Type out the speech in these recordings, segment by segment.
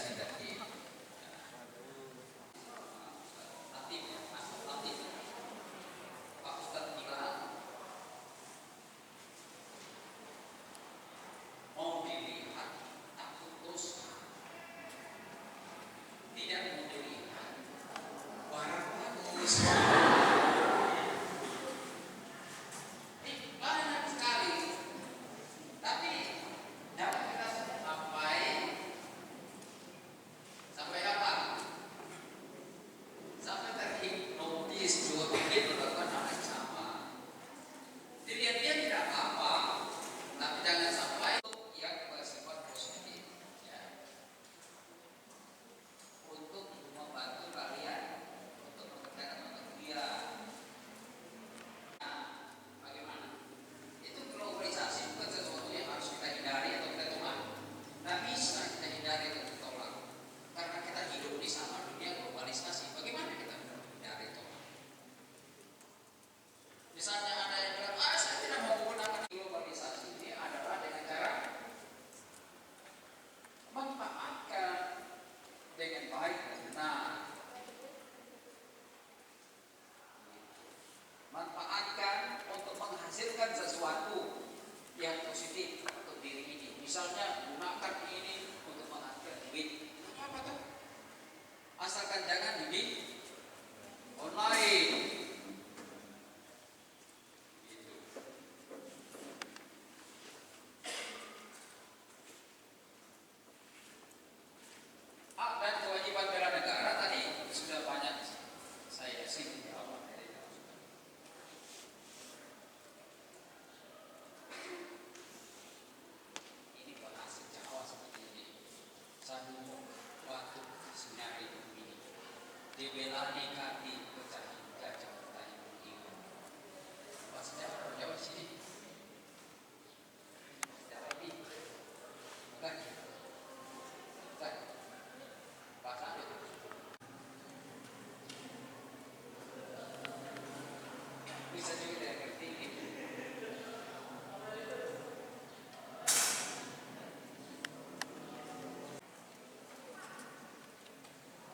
negatif. Aktif ya, aktif. Pak Ustadz bilang mau dilihat takut dosa, tidak mau dilihat barang bagus. Banyak sekali, tapi dapat kita sampai apa? Sampai terhipnotis juga pikir melakukan hal yang sama. Dilihat dia tidak apa-apa, tapi jangan sampai yang bersifat positif, ya. Untuk membantu kalian untuk mengerjakan manusia. Nah, bagaimana? Itu globalisasi bukan sesuatu yang harus kita hindari atau kita tolak. Tidak bisa kita hindari atau kita tolak, karena kita hidup di sama dunia globalisasi. Bagaimana kita hindari tolak? Misalnya ada yang bilang, saya tidak mau menggunakan globalisasi ini adalah dengan cara memanfaatkan dengan baik dan benar. Manfaatkan untuk menghasilkan sesuatu yang positif untuk diri ini. Misalnya gunakan ini untuk menghasilkan duit. Apa tuh? Asalkan jangan di online. Gitu. Hak dan kewajiban bela negara tadi sudah banyak saya singgung di awal. Ini bahasa Jawa seperti ini. Satu waktu sinari ini dibelani kaki pecahin gajah tayu ibu. Bahasa Jawa sini. Jawa ini bukan bahasa itu. Bisa juga dari ngerti ini.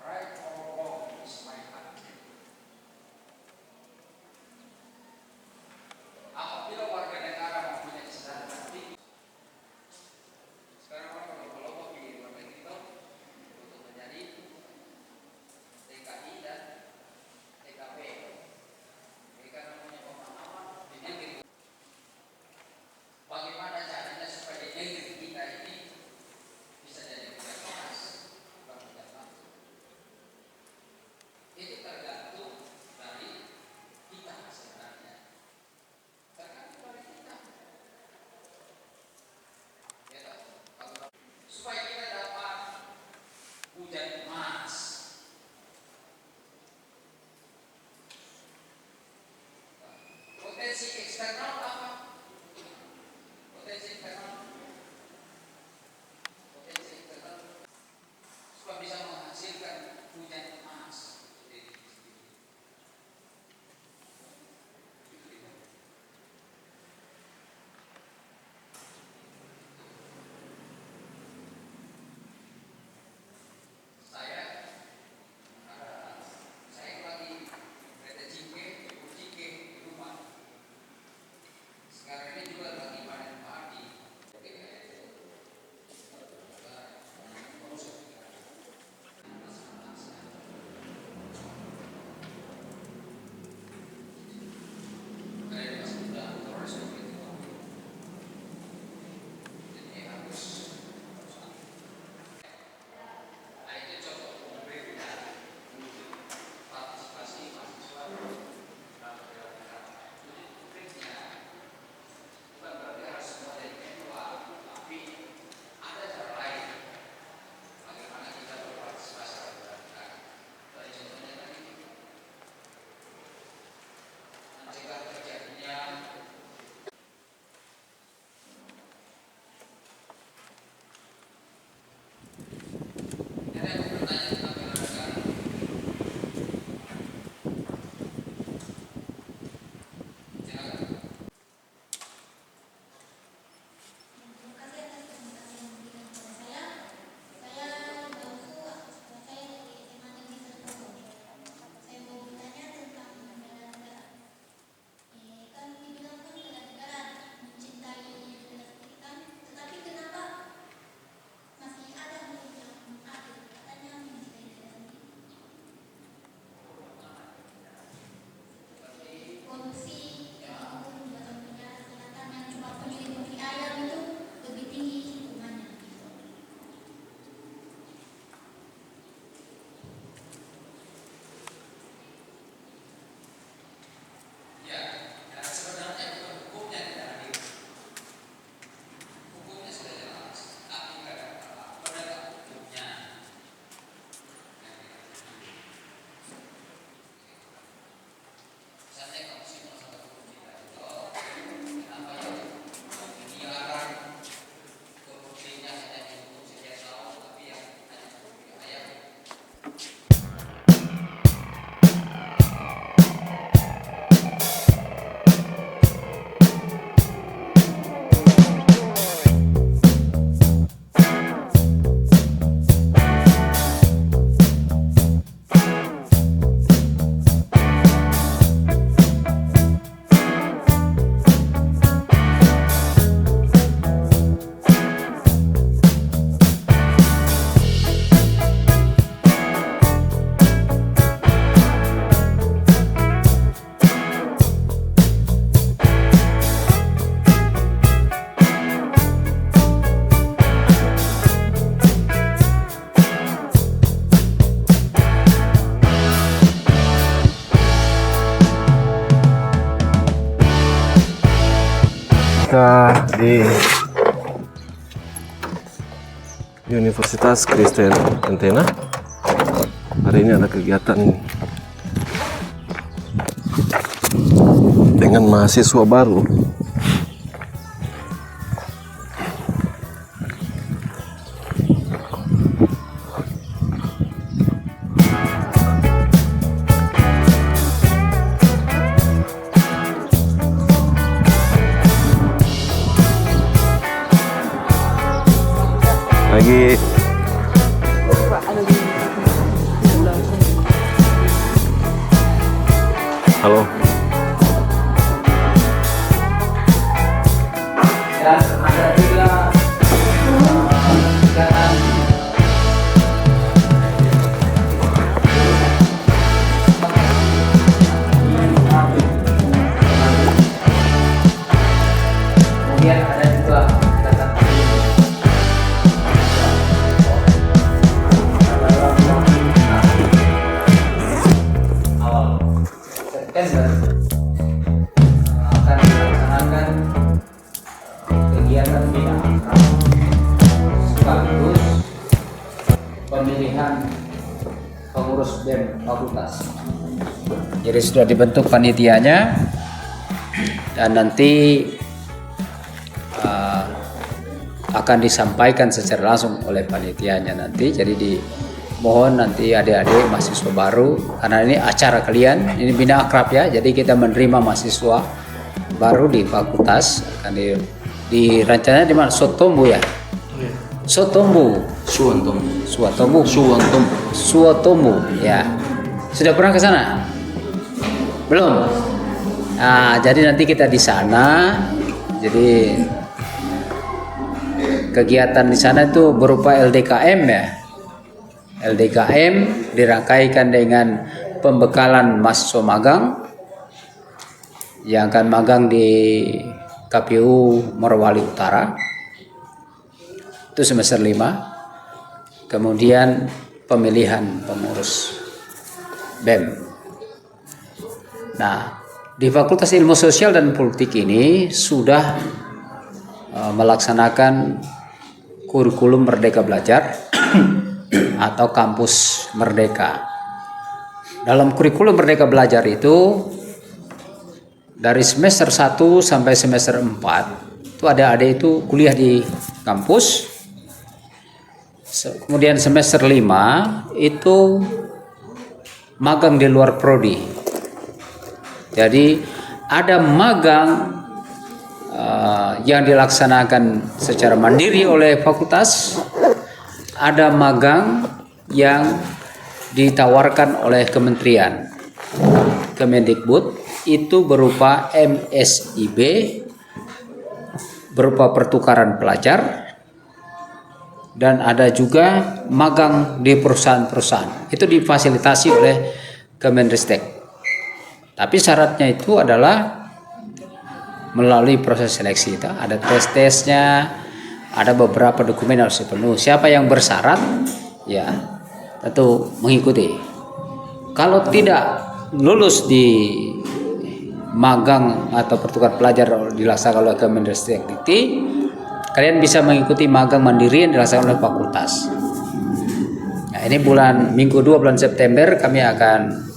Right or wrong is my heart. Apabila warga negara mempunyai kesadaran tinggi, sekarang orang berkelompok di luar negeri itu untuk menjadi TKI dan TKP. Mereka namanya pemahaman di negeri. Bagaimana caranya supaya di negeri kita ini bisa jadi prioritas? Itu tergantung dari kita sebenarnya. Tergantung dari kita. Ya, supaya kita dapat hujan emas. Potensi eksternal apa? Potensi eksternal supaya bisa menghasilkan hujan emas. Saya lagi kereta cingke di rumah. Sekarang ini juga lagi panen padi. kita di Universitas Kristen Antena. Hari ini ada kegiatan dengan mahasiswa baru. Lagi halo. Dan ada juga kegiatan kemudian ada juga kegiatan awal September akan dilaksanakan kegiatan bina akrab sekaligus pemilihan pengurus BEM fakultas. Jadi sudah dibentuk panitianya dan nanti akan disampaikan secara langsung oleh panitianya nanti. Jadi dimohon nanti adik-adik mahasiswa baru, karena ini acara kalian, ini bina akrab ya. Jadi kita menerima mahasiswa baru di fakultas, akan di rencananya di mana? Sotombu ya. Sotombu. Suwotombu. Ya. Sudah pernah ke sana? Belum. Nah, jadi nanti kita di sana. Jadi kegiatan di sana itu berupa LDKM ya. LDKM dirangkaikan dengan pembekalan mahasiswa magang yang akan magang di KPU Morowali Utara. Itu semester 5. Kemudian pemilihan pengurus BEM. Nah, di Fakultas Ilmu Sosial dan Politik ini sudah melaksanakan kurikulum Merdeka Belajar atau kampus Merdeka. Dalam kurikulum Merdeka Belajar itu dari semester 1 sampai semester 4 itu adik-adik itu kuliah di kampus. Kemudian semester 5 itu magang di luar prodi. Jadi ada magang yang dilaksanakan secara mandiri oleh fakultas, ada magang yang ditawarkan oleh kementerian Kemendikbud, itu berupa MSIB, berupa pertukaran pelajar, dan ada juga magang di perusahaan-perusahaan. Itu difasilitasi oleh Kemenristek. Tapi syaratnya itu adalah melalui proses seleksi. Itu ada tes-tesnya, ada beberapa dokumen yang harus dipenuhi. Siapa yang bersyarat, ya tentu mengikuti. Kalau tidak lulus di magang atau pertukaran pelajar dilaksanakan oleh Kemenristek, kalian bisa mengikuti magang mandiri yang dilaksanakan oleh fakultas. Nah, ini minggu 2 bulan September kami akan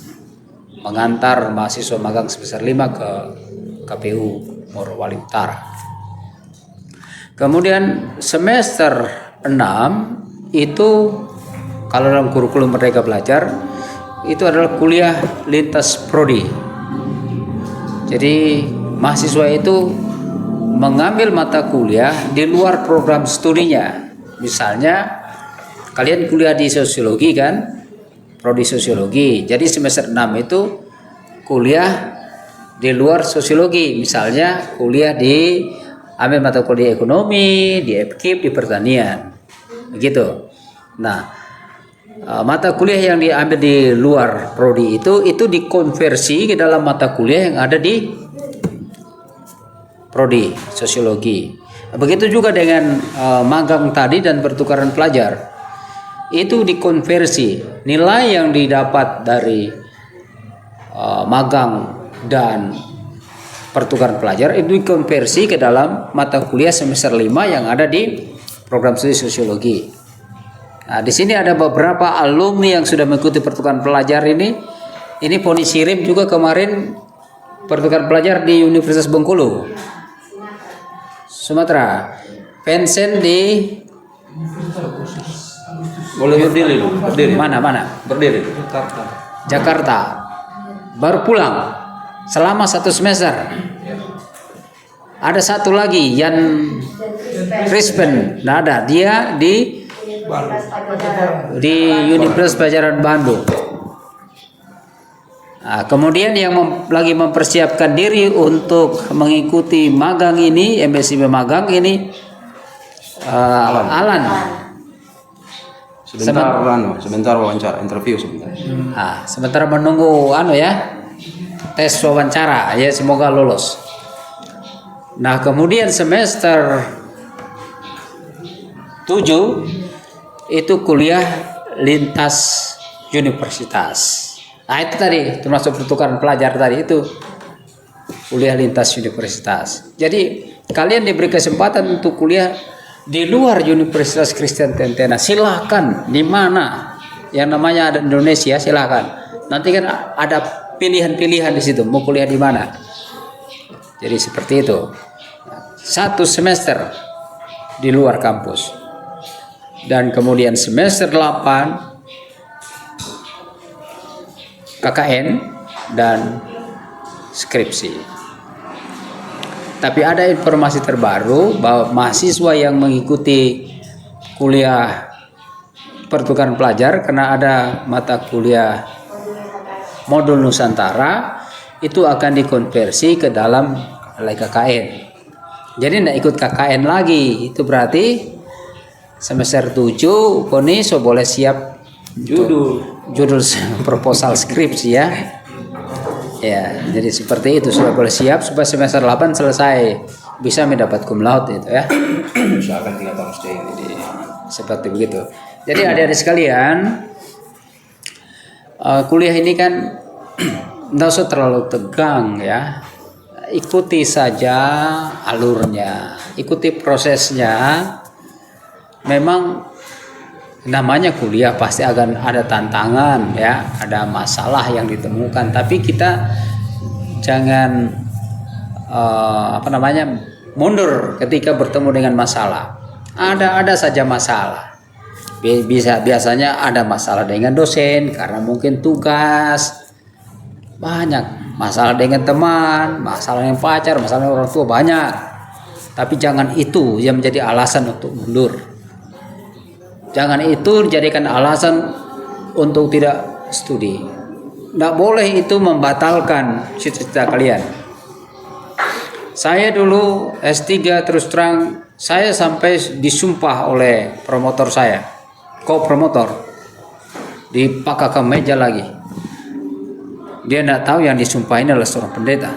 mengantar mahasiswa magang semester 5 ke KPU Morowali Utara. Kemudian semester 6 itu kalau dalam kurikulum Merdeka Belajar itu adalah kuliah lintas prodi. Jadi mahasiswa itu mengambil mata kuliah di luar program studinya. Misalnya kalian kuliah di sosiologi kan, prodi sosiologi. Jadi semester 6 itu kuliah di luar sosiologi. Misalnya kuliah di ambil mata kuliah ekonomi, di FKIP, di pertanian. Begitu. Nah, mata kuliah yang diambil di luar prodi itu dikonversi ke dalam mata kuliah yang ada di prodi sosiologi. Begitu juga dengan magang tadi dan pertukaran pelajar. Itu dikonversi. Nilai yang didapat dari magang dan pertukaran pelajar itu dikonversi ke dalam mata kuliah semester 5 yang ada di program studi sosiologi. Nah, di sini ada beberapa alumni yang sudah mengikuti pertukaran pelajar ini. Ini Poni Sirip juga kemarin pertukaran pelajar di Universitas Bengkulu, Sumatera. Vincent di Boleh berdiri dulu, berdiri. mana? Berdiri. Jakarta. Baru pulang selama 1 semester. Ada satu lagi Yan Rispen, nah ada dia di Universitas Pajajaran Bandung. Nah, kemudian yang lagi mempersiapkan diri untuk mengikuti magang ini, MSIB magang ini, Alan. Sebentar wawancara, interview sebentar. Nah, sementara menunggu tes wawancara ya, semoga lulus. Nah, kemudian semester 7 itu kuliah lintas universitas. Nah, itu tadi termasuk pertukaran pelajar tadi itu kuliah lintas universitas. Jadi kalian diberi kesempatan untuk kuliah di luar Universitas Kristen Tentena. Silahkan, di mana yang namanya ada Indonesia silahkan. Nanti kan ada pilihan-pilihan di situ mau kuliah di mana. Jadi seperti itu. 1 semester di luar kampus. Dan kemudian semester 8 KKN dan skripsi. Tapi ada informasi terbaru bahwa mahasiswa yang mengikuti kuliah pertukaran pelajar karena ada mata kuliah modul Nusantara itu akan dikonversi ke dalam KKN. Jadi tidak ikut KKN lagi. Itu berarti semester 7 Poni so boleh siap judul proposal skripsi ya. Ya, jadi seperti itu sudah boleh siap supaya semester 8 selesai bisa mendapat cum laude itu ya. Usahakan 3 tahun stay ini. Seperti begitu. Jadi adik-adik sekalian, kuliah ini kan tidak usah terlalu tegang ya. Ikuti saja alurnya, ikuti prosesnya. Memang namanya kuliah pasti akan ada tantangan ya, ada masalah yang ditemukan, tapi kita jangan mundur ketika bertemu dengan masalah. Ada saja masalah. Biasanya ada masalah dengan dosen karena mungkin tugas banyak, masalah dengan teman, masalah dengan pacar, masalah dengan orang tua banyak. Tapi jangan itu yang menjadi alasan untuk mundur. Jangan itu dijadikan alasan untuk tidak studi. Tidak boleh itu membatalkan cita-cita kalian. Saya dulu S3 terus terang, saya sampai disumpah oleh promotor saya, co-promotor, dipakai ke meja lagi. Dia tidak tahu yang disumpahin adalah seorang pendeta.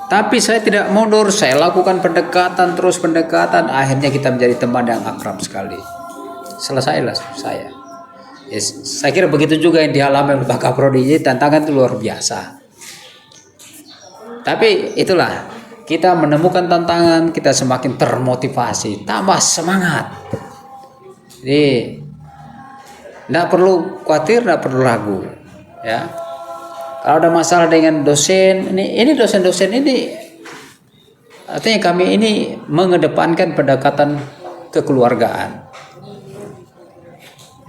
Tapi saya tidak mundur, saya lakukan pendekatan, akhirnya kita menjadi teman yang akrab sekali. Selesailah saya. Saya kira begitu juga yang dialami oleh Pak Kaprodi, tantangan itu luar biasa. Tapi itulah, kita menemukan tantangan, kita semakin termotivasi, tambah semangat. Jadi tidak perlu khawatir, tidak perlu ragu, ya. Kalau ada masalah dengan dosen, ini dosen-dosen ini, artinya kami ini mengedepankan pendekatan kekeluargaan.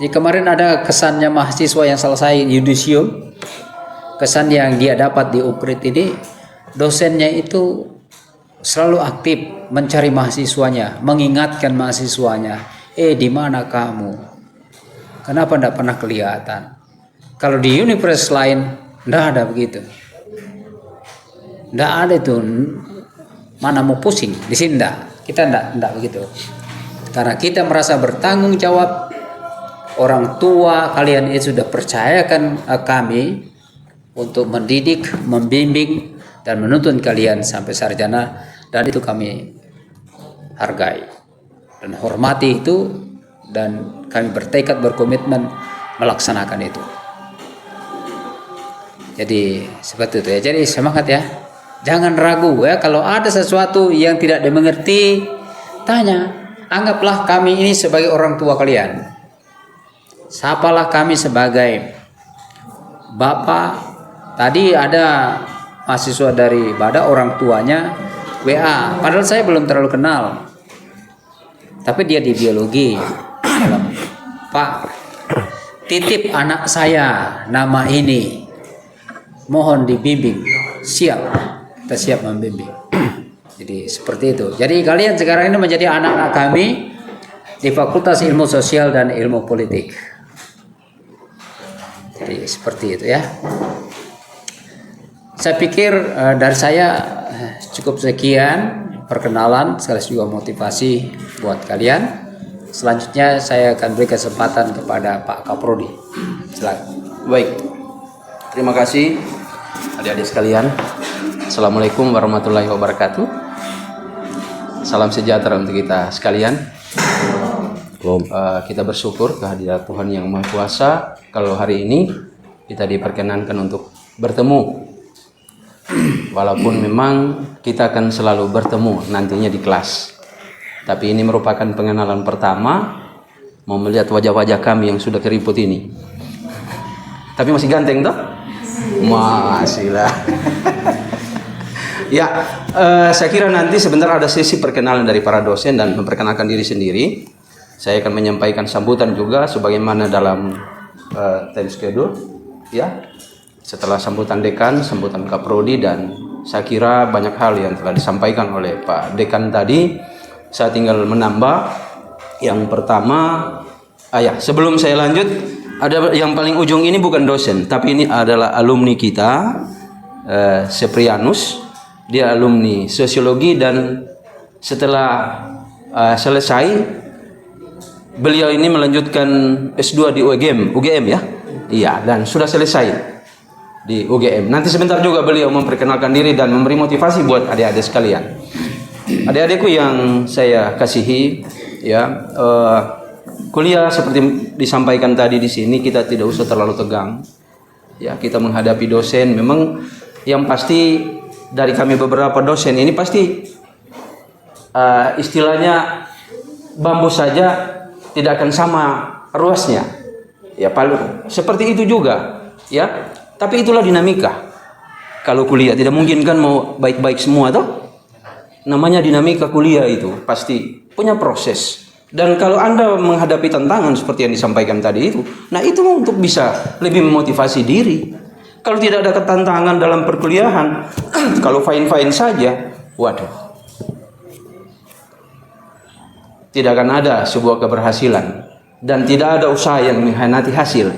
Jadi kemarin ada kesannya mahasiswa yang selesai yudisium, kesan yang dia dapat di UKRIT ini, dosennya itu selalu aktif mencari mahasiswanya, mengingatkan mahasiswanya, di mana kamu? Kenapa tidak pernah kelihatan? Kalau di universitas lain, tidak ada begitu. Tidak ada itu, mana mau pusing, di sini tidak. Kita tidak begitu. Karena kita merasa bertanggung jawab. Orang tua kalian itu sudah percayakan kami untuk mendidik, membimbing, dan menuntun kalian sampai sarjana, dan itu kami hargai dan hormati itu, dan kami bertekad, berkomitmen melaksanakan itu. Jadi seperti itu ya. Jadi semangat ya. Jangan ragu ya, kalau ada sesuatu yang tidak dimengerti, tanya. Anggaplah kami ini sebagai orang tua kalian. Sapalah kami sebagai bapak. Tadi ada mahasiswa dari Bada, orang tuanya WA, padahal saya belum terlalu kenal. Tapi dia di biologi. Pak, titip anak saya nama ini. Mohon dibimbing. Siap. Kita siap membimbing. Jadi seperti itu. Jadi kalian sekarang ini menjadi anak-anak kami di Fakultas Ilmu Sosial dan Ilmu Politik. Jadi seperti itu ya. Saya pikir dari saya cukup sekian perkenalan sekaligus juga motivasi buat kalian. Selanjutnya saya akan beri kesempatan kepada Pak Kaprodi. Silakan. Baik. Terima kasih adik-adik sekalian. Assalamualaikum warahmatullahi wabarakatuh. Salam sejahtera untuk kita sekalian. Kita bersyukur kehadirat Tuhan Yang Maha Kuasa kalau hari ini kita diperkenankan untuk bertemu. Walaupun memang kita akan selalu bertemu nantinya di kelas. Tapi ini merupakan pengenalan pertama, mau melihat wajah-wajah kami yang sudah keriput ini. Tapi masih ganteng toh? Masih lah. Ya, saya kira nanti sebentar ada sesi perkenalan dari para dosen dan memperkenalkan diri sendiri. Saya akan menyampaikan sambutan juga sebagaimana dalam time schedule. Ya, setelah sambutan dekan, sambutan kaprodi, dan saya kira banyak hal yang telah disampaikan oleh Pak Dekan tadi. Saya tinggal menambah. Yang pertama, sebelum saya lanjut, ada yang paling ujung ini bukan dosen, tapi ini adalah alumni kita, Seprianus. Dia alumni sosiologi dan setelah selesai beliau ini melanjutkan S2 di UGM ya. Iya, dan sudah selesai di UGM. Nanti sebentar juga beliau memperkenalkan diri dan memberi motivasi buat adik-adik sekalian. Adik-adikku yang saya kasihi, ya, kuliah seperti disampaikan tadi di sini kita tidak usah terlalu tegang. Ya, kita menghadapi dosen memang yang pasti dari kami beberapa dosen ini pasti istilahnya bambu saja tidak akan sama ruasnya. Ya, seperti itu juga, ya. Tapi itulah dinamika. Kalau kuliah tidak mungkin kan mau baik-baik semua toh. Namanya dinamika kuliah itu pasti punya proses. Dan kalau Anda menghadapi tantangan seperti yang disampaikan tadi itu, nah itu untuk bisa lebih memotivasi diri. Kalau tidak ada ketantangan dalam perkuliahan, kalau fine-fine saja, waduh, tidak akan ada sebuah keberhasilan dan tidak ada usaha yang mengkhianati hasil.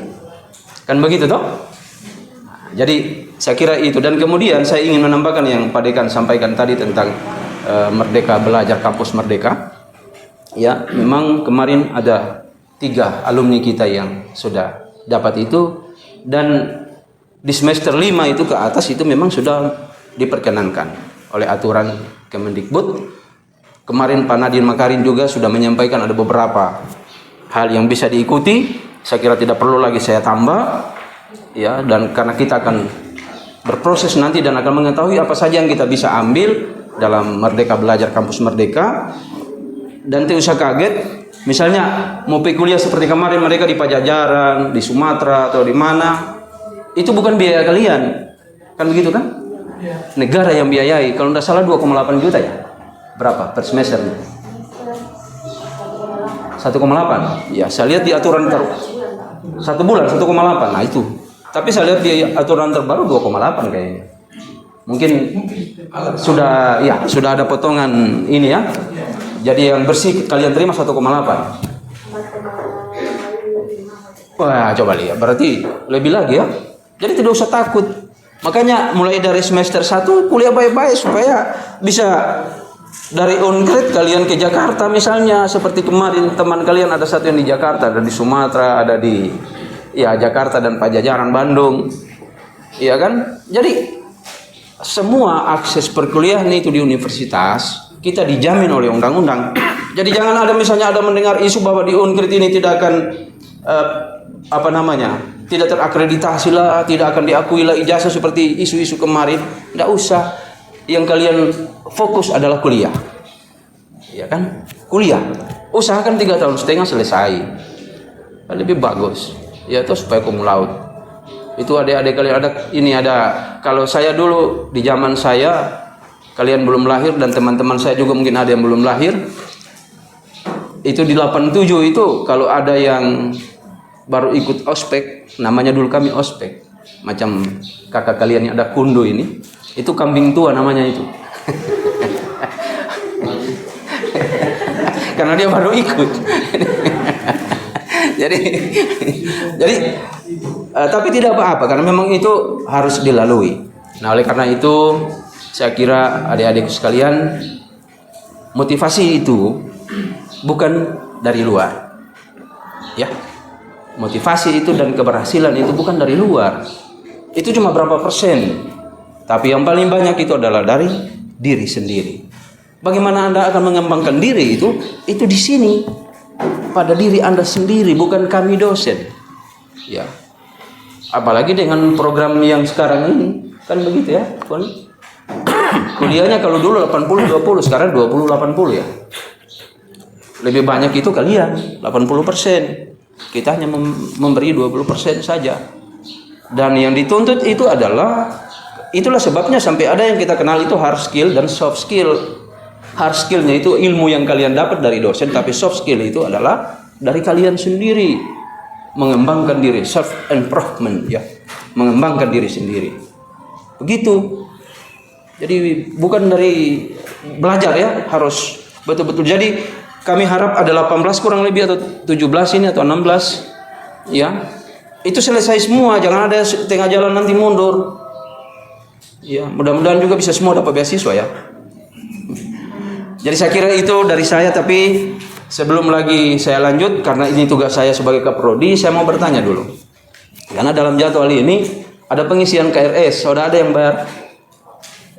Kan begitu toh? Jadi saya kira itu, dan kemudian saya ingin menambahkan yang Pak Dekan sampaikan tadi tentang Merdeka Belajar Kampus Merdeka. Ya, memang kemarin ada 3 alumni kita yang sudah dapat itu, dan di semester 5 itu ke atas itu memang sudah diperkenankan oleh aturan Kemendikbud. Kemarin Pak Nadiem Makarim juga sudah menyampaikan ada beberapa hal yang bisa diikuti. Saya kira tidak perlu lagi saya tambah. Ya, dan karena kita akan berproses nanti dan akan mengetahui apa saja yang kita bisa ambil dalam Merdeka Belajar Kampus Merdeka. Dan tidak usah kaget, misalnya mau pergi kuliah seperti kemarin mereka di Pajajaran, di Sumatera atau di mana, itu bukan biaya kalian, kan begitu kan? Negara yang biayai. Kalau tidak salah 2,8 juta ya, berapa per semester? 1,8. Ya, saya lihat di aturan satu bulan 1,8. Nah itu. Tapi saya lihat di aturan terbaru 2,8 kayaknya. Mungkin sudah ada potongan ini ya. Jadi yang bersih kalian terima 1,8. Wah, coba lihat. Berarti lebih lagi ya. Jadi tidak usah takut. Makanya mulai dari semester 1 kuliah baik-baik supaya bisa dari on-grade kalian ke Jakarta misalnya. Seperti kemarin teman kalian ada satu yang di Jakarta, ada di Sumatera, ada di Jakarta dan Pajajaran Bandung. Iya kan? Jadi semua akses perkuliahan itu di universitas kita dijamin oleh undang-undang. Jadi jangan ada misalnya ada mendengar isu bahwa di on-grade ini tidak akan tidak terakreditasi lah, tidak akan diakui lah ijazah seperti isu-isu kemarin. Tidak usah. yang kalian fokus adalah kuliah. Ya kan? Kuliah. Usahakan 3,5 tahun selesai. Lebih bagus. Ya itu supaya cum laude. Itu adik-adik kalian ada kalau saya dulu di zaman saya kalian belum lahir dan teman-teman saya juga mungkin ada yang belum lahir. Itu di 87 itu kalau ada yang baru ikut ospek, namanya dulu kami ospek. Macam kakak kalian yang ada kundo ini, itu kambing tua namanya itu. Karena dia baru ikut. jadi tapi tidak apa-apa karena memang itu harus dilalui. Nah, oleh karena itu saya kira adik-adik sekalian, motivasi itu bukan dari luar. Ya. Motivasi itu dan keberhasilan itu bukan dari luar. Itu cuma berapa persen. Tapi yang paling banyak itu adalah dari diri sendiri. Bagaimana Anda akan mengembangkan diri itu di sini. Pada diri Anda sendiri, bukan kami dosen. Ya. Apalagi dengan program yang sekarang ini, kan begitu ya, Pon? Kuliahnya kalau dulu 80-20, sekarang 20-80 ya. Lebih banyak itu kalian, 80%. Kita hanya memberi 20% saja. Dan yang dituntut itu itulah sebabnya sampai ada yang kita kenal itu hard skill dan soft skill. Hard skillnya itu ilmu yang kalian dapat dari dosen, tapi soft skill itu adalah dari kalian sendiri, mengembangkan diri, self improvement ya, mengembangkan diri sendiri. Begitu. Jadi bukan dari belajar ya, harus betul-betul. Jadi kami harap ada 18 kurang lebih atau 17 ini atau 16 ya. Itu selesai semua, jangan ada tengah jalan nanti mundur. Ya, mudah-mudahan juga bisa semua dapat beasiswa ya. Jadi saya kira itu dari saya, tapi sebelum lagi saya lanjut karena ini tugas saya sebagai kaprodi, saya mau bertanya dulu. Karena dalam jadwal ini ada pengisian KRS, sudah ada yang bayar?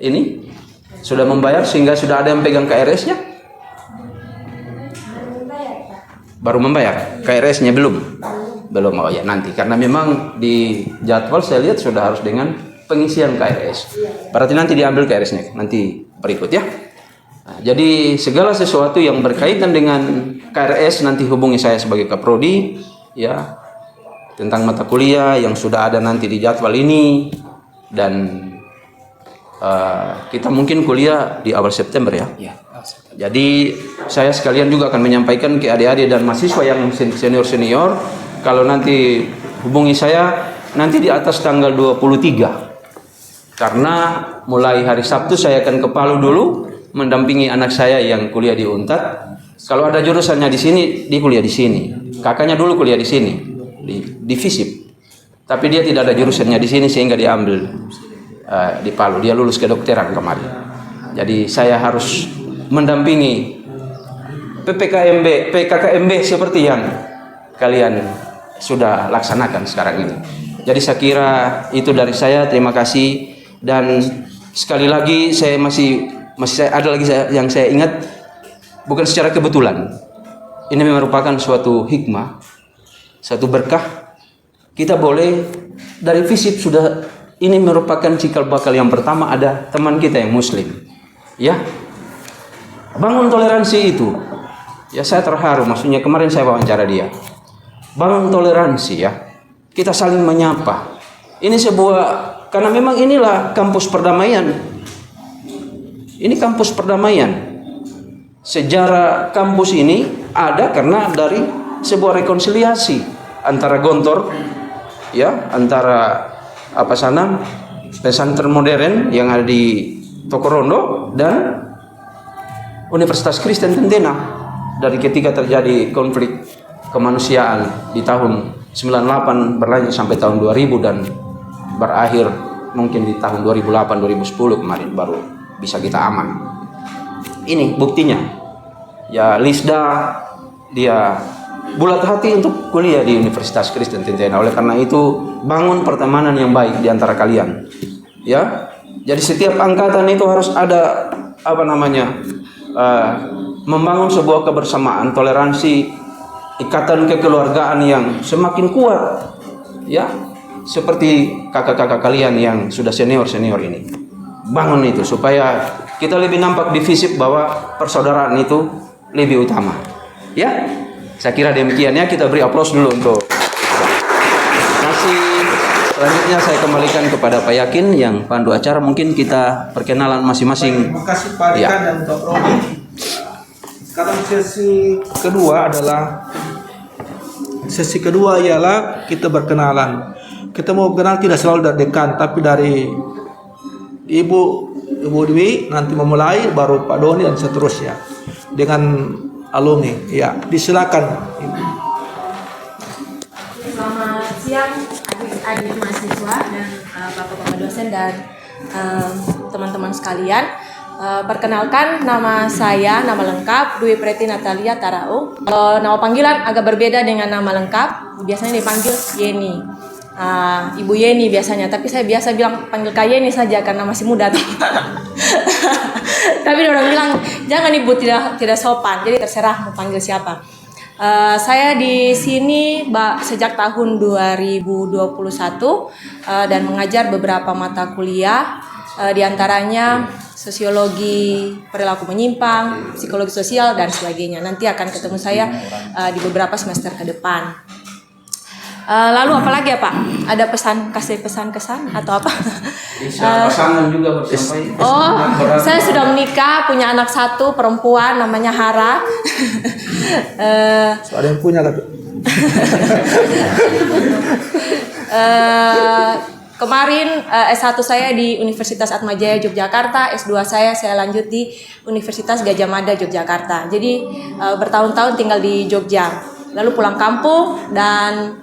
Ini sudah membayar sehingga sudah ada yang pegang KRS-nya? Baru membayar. KRS-nya belum? Belum. Oh ya, nanti karena memang di jadwal saya lihat sudah harus dengan pengisian KRS. Berarti nanti diambil KRS-nya nanti berikut ya. Nah, jadi segala sesuatu yang berkaitan dengan KRS nanti hubungi saya sebagai kaprodi ya, tentang mata kuliah yang sudah ada nanti di jadwal ini. Dan kita mungkin kuliah di awal September ya. Jadi saya sekalian juga akan menyampaikan ke adik-adik dan mahasiswa yang senior-senior, kalau nanti hubungi saya nanti di atas tanggal 23. Karena mulai hari Sabtu saya akan ke Palu dulu mendampingi anak saya yang kuliah di Untat. Kalau ada jurusannya di sini, dia kuliah di sini. Kakaknya dulu kuliah di sini, di FISIP. Tapi dia tidak ada jurusannya di sini sehingga diambil di Palu. Dia lulus kedokteran kemarin. Jadi saya harus mendampingi PKKMB seperti yang kalian sudah laksanakan sekarang ini. Jadi saya kira itu dari saya. Terima kasih. Dan sekali lagi saya masih ada lagi yang saya ingat, bukan secara kebetulan. Ini merupakan suatu hikmah, satu berkah. Kita boleh dari FISIP sudah, ini merupakan cikal bakal yang pertama ada teman kita yang muslim. Ya. Bangun toleransi itu. Ya, saya terharu, maksudnya kemarin saya wawancara dia. Bangun toleransi ya. Kita saling menyapa. Ini karena memang inilah kampus perdamaian. Ini kampus perdamaian. Sejarah kampus ini ada karena dari sebuah rekonsiliasi antara Gontor ya, antara pesantren modern yang ada di Tokorondo dan Universitas Kristen Tentena. Dari ketika terjadi konflik kemanusiaan di tahun 98 berlanjut sampai tahun 2000 dan berakhir mungkin di tahun 2008-2010 kemarin baru bisa kita aman. Ini buktinya. Ya, Lisda dia bulat hati untuk kuliah di Universitas Kristen Tentena. Oleh karena itu bangun pertemanan yang baik di antara kalian. Ya. Jadi setiap angkatan itu harus ada membangun sebuah kebersamaan, toleransi, ikatan kekeluargaan yang semakin kuat. Ya. Seperti kakak-kakak kalian yang sudah senior-senior ini. bangun itu supaya kita lebih nampak di FISIP bahwa persaudaraan itu lebih utama. Ya, saya kira demikian ya. Kita beri aplaus dulu untuk selanjutnya saya kembalikan kepada Pak Yakin yang pandu acara. Mungkin kita perkenalan masing-masing. Terima kasih Pak Rika Ya. dan Dr. Roni. Sekarang sesi kedua ialah kita berkenalan. Kita mau kenal tidak selalu dari dekan, tapi dari Ibu Dwi nanti memulai, baru Pak Doni dan seterusnya dengan alumni. Ya, disilakan Ibu. Selamat siang adik-adik mahasiswa dan bapak-bapak dosen dan teman-teman sekalian. Perkenalkan, nama saya, nama lengkap Dwi Preti Natalia Tarau. Nama panggilan agak berbeda dengan nama lengkap. Biasanya dipanggil Yeni, Ibu Yeni biasanya. Tapi saya biasa bilang panggil Kak Yeni saja karena masih muda. Tapi orang bilang jangan Ibu, tidak sopan. Jadi terserah mau panggil siapa. Saya di sini sejak tahun 2021 dan mengajar beberapa mata kuliah, di antaranya sosiologi perilaku menyimpang, psikologi sosial dan sebagainya. Nanti akan ketemu saya di beberapa semester ke depan. Lalu apa lagi ya Pak? Ada kasih pesan kesan atau apa? Pasangan juga bersampai. Oh, saya sudah menikah, punya anak 1 perempuan namanya Hara. Ada yang punya kan? Kemarin S1 saya di Universitas Atmajaya Yogyakarta, S2 saya lanjut di Universitas Gadjah Mada Yogyakarta. Jadi bertahun-tahun tinggal di Jogja, lalu pulang kampung dan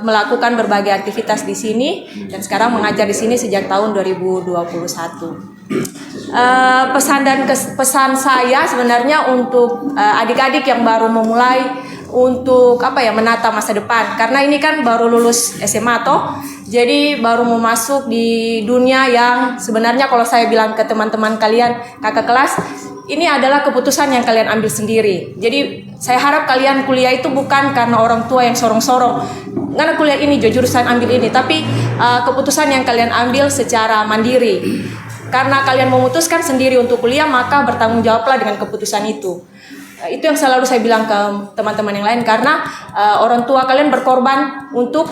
melakukan berbagai aktivitas di sini dan sekarang mengajar di sini sejak tahun 2021. Pesan saya sebenarnya untuk adik-adik yang baru memulai untuk menata masa depan, karena ini kan baru lulus SMA toh, jadi baru mau masuk di dunia yang sebenarnya kalau saya bilang ke teman-teman kalian, kakak kelas, ini adalah keputusan yang kalian ambil sendiri. Jadi saya harap kalian kuliah itu bukan karena orang tua yang sorong-sorong, karena kuliah ini jurusan ambil ini, tapi keputusan yang kalian ambil secara mandiri. Karena kalian memutuskan sendiri untuk kuliah, maka bertanggung jawablah dengan keputusan itu. Itu yang selalu saya bilang ke teman-teman yang lain, karena orang tua kalian berkorban untuk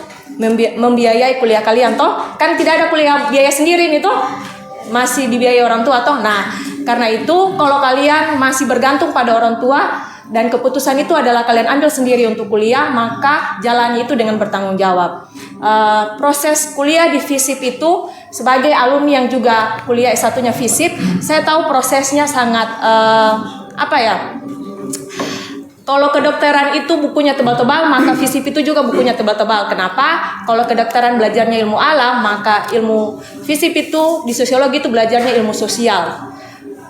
membiayai kuliah kalian toh, kan tidak ada kuliah biaya sendiri nih toh, masih dibiayai orang tua toh. Nah, karena itu kalau kalian masih bergantung pada orang tua dan keputusan itu adalah kalian ambil sendiri untuk kuliah, maka jalannya itu dengan bertanggung jawab. Proses kuliah di FISIP itu, sebagai alumni yang juga kuliah S1-nya FISIP, saya tahu prosesnya sangat kalau kedokteran itu bukunya tebal-tebal, maka FISIP itu juga bukunya tebal-tebal. Kenapa? Kalau kedokteran belajarnya ilmu alam, maka ilmu FISIP itu di sosiologi itu belajarnya ilmu sosial.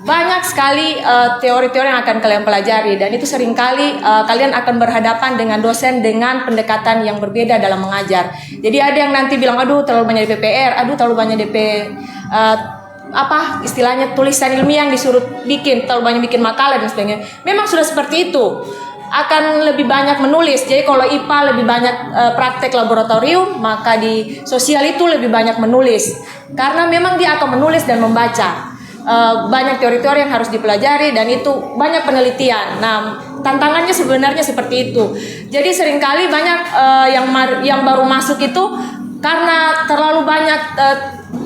Banyak sekali teori-teori yang akan kalian pelajari, dan itu seringkali kalian akan berhadapan dengan dosen dengan pendekatan yang berbeda dalam mengajar. Jadi ada yang nanti bilang, aduh terlalu banyak DPR, aduh terlalu banyak istilahnya tulisan ilmiah yang disuruh bikin, terlalu banyak bikin makalah dan sebagainya. Memang sudah seperti itu. Akan lebih banyak menulis. Jadi kalau IPA lebih banyak praktek laboratorium, maka di sosial itu lebih banyak menulis. Karena memang dia akan menulis dan membaca. Banyak teori-teori yang harus dipelajari dan itu banyak penelitian. Nah, tantangannya sebenarnya seperti itu. Jadi seringkali banyak yang baru masuk itu karena terlalu banyak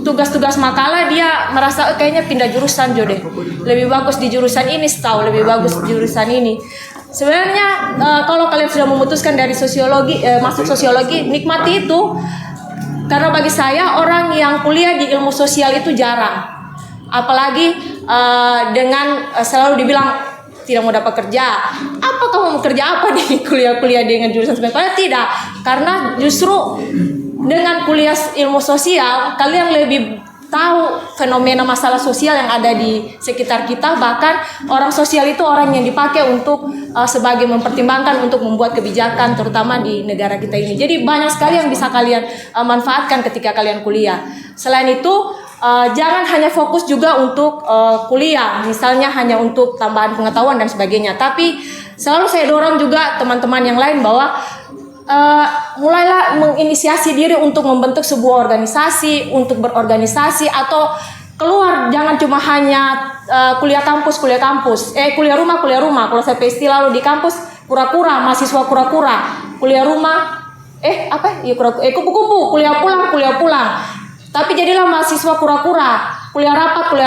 tugas-tugas makalah, dia merasa kayaknya pindah jurusan deh. Lebih bagus di jurusan ini, lebih bagus di jurusan ini. Sebenarnya kalau kalian sudah memutuskan dari sosiologi masuk sosiologi, nikmati itu. Karena bagi saya orang yang kuliah di ilmu sosial itu jarang. Apalagi dengan selalu dibilang tidak mau dapat kerja. Apa kamu mau kerja apa nih kuliah-kuliah dengan jurusan seperti itu? Tidak, karena justru dengan kuliah ilmu sosial kalian lebih tahu fenomena masalah sosial yang ada di sekitar kita. Bahkan orang sosial itu orang yang dipakai untuk sebagai mempertimbangkan untuk membuat kebijakan, terutama di negara kita ini. Jadi banyak sekali yang bisa kalian manfaatkan ketika kalian kuliah. Selain itu, jangan hanya fokus juga untuk kuliah, misalnya hanya untuk tambahan pengetahuan dan sebagainya. Tapi selalu saya dorong juga teman-teman yang lain bahwa mulailah menginisiasi diri untuk membentuk sebuah organisasi, untuk berorganisasi, atau keluar, jangan cuma hanya kuliah kampus, kuliah rumah. Kalau saya istilah lalu di kampus kura-kura, mahasiswa kura-kura, kuliah rumah, kupu-kupu, kuliah pulang. Tapi jadilah mahasiswa kura-kura, kuliah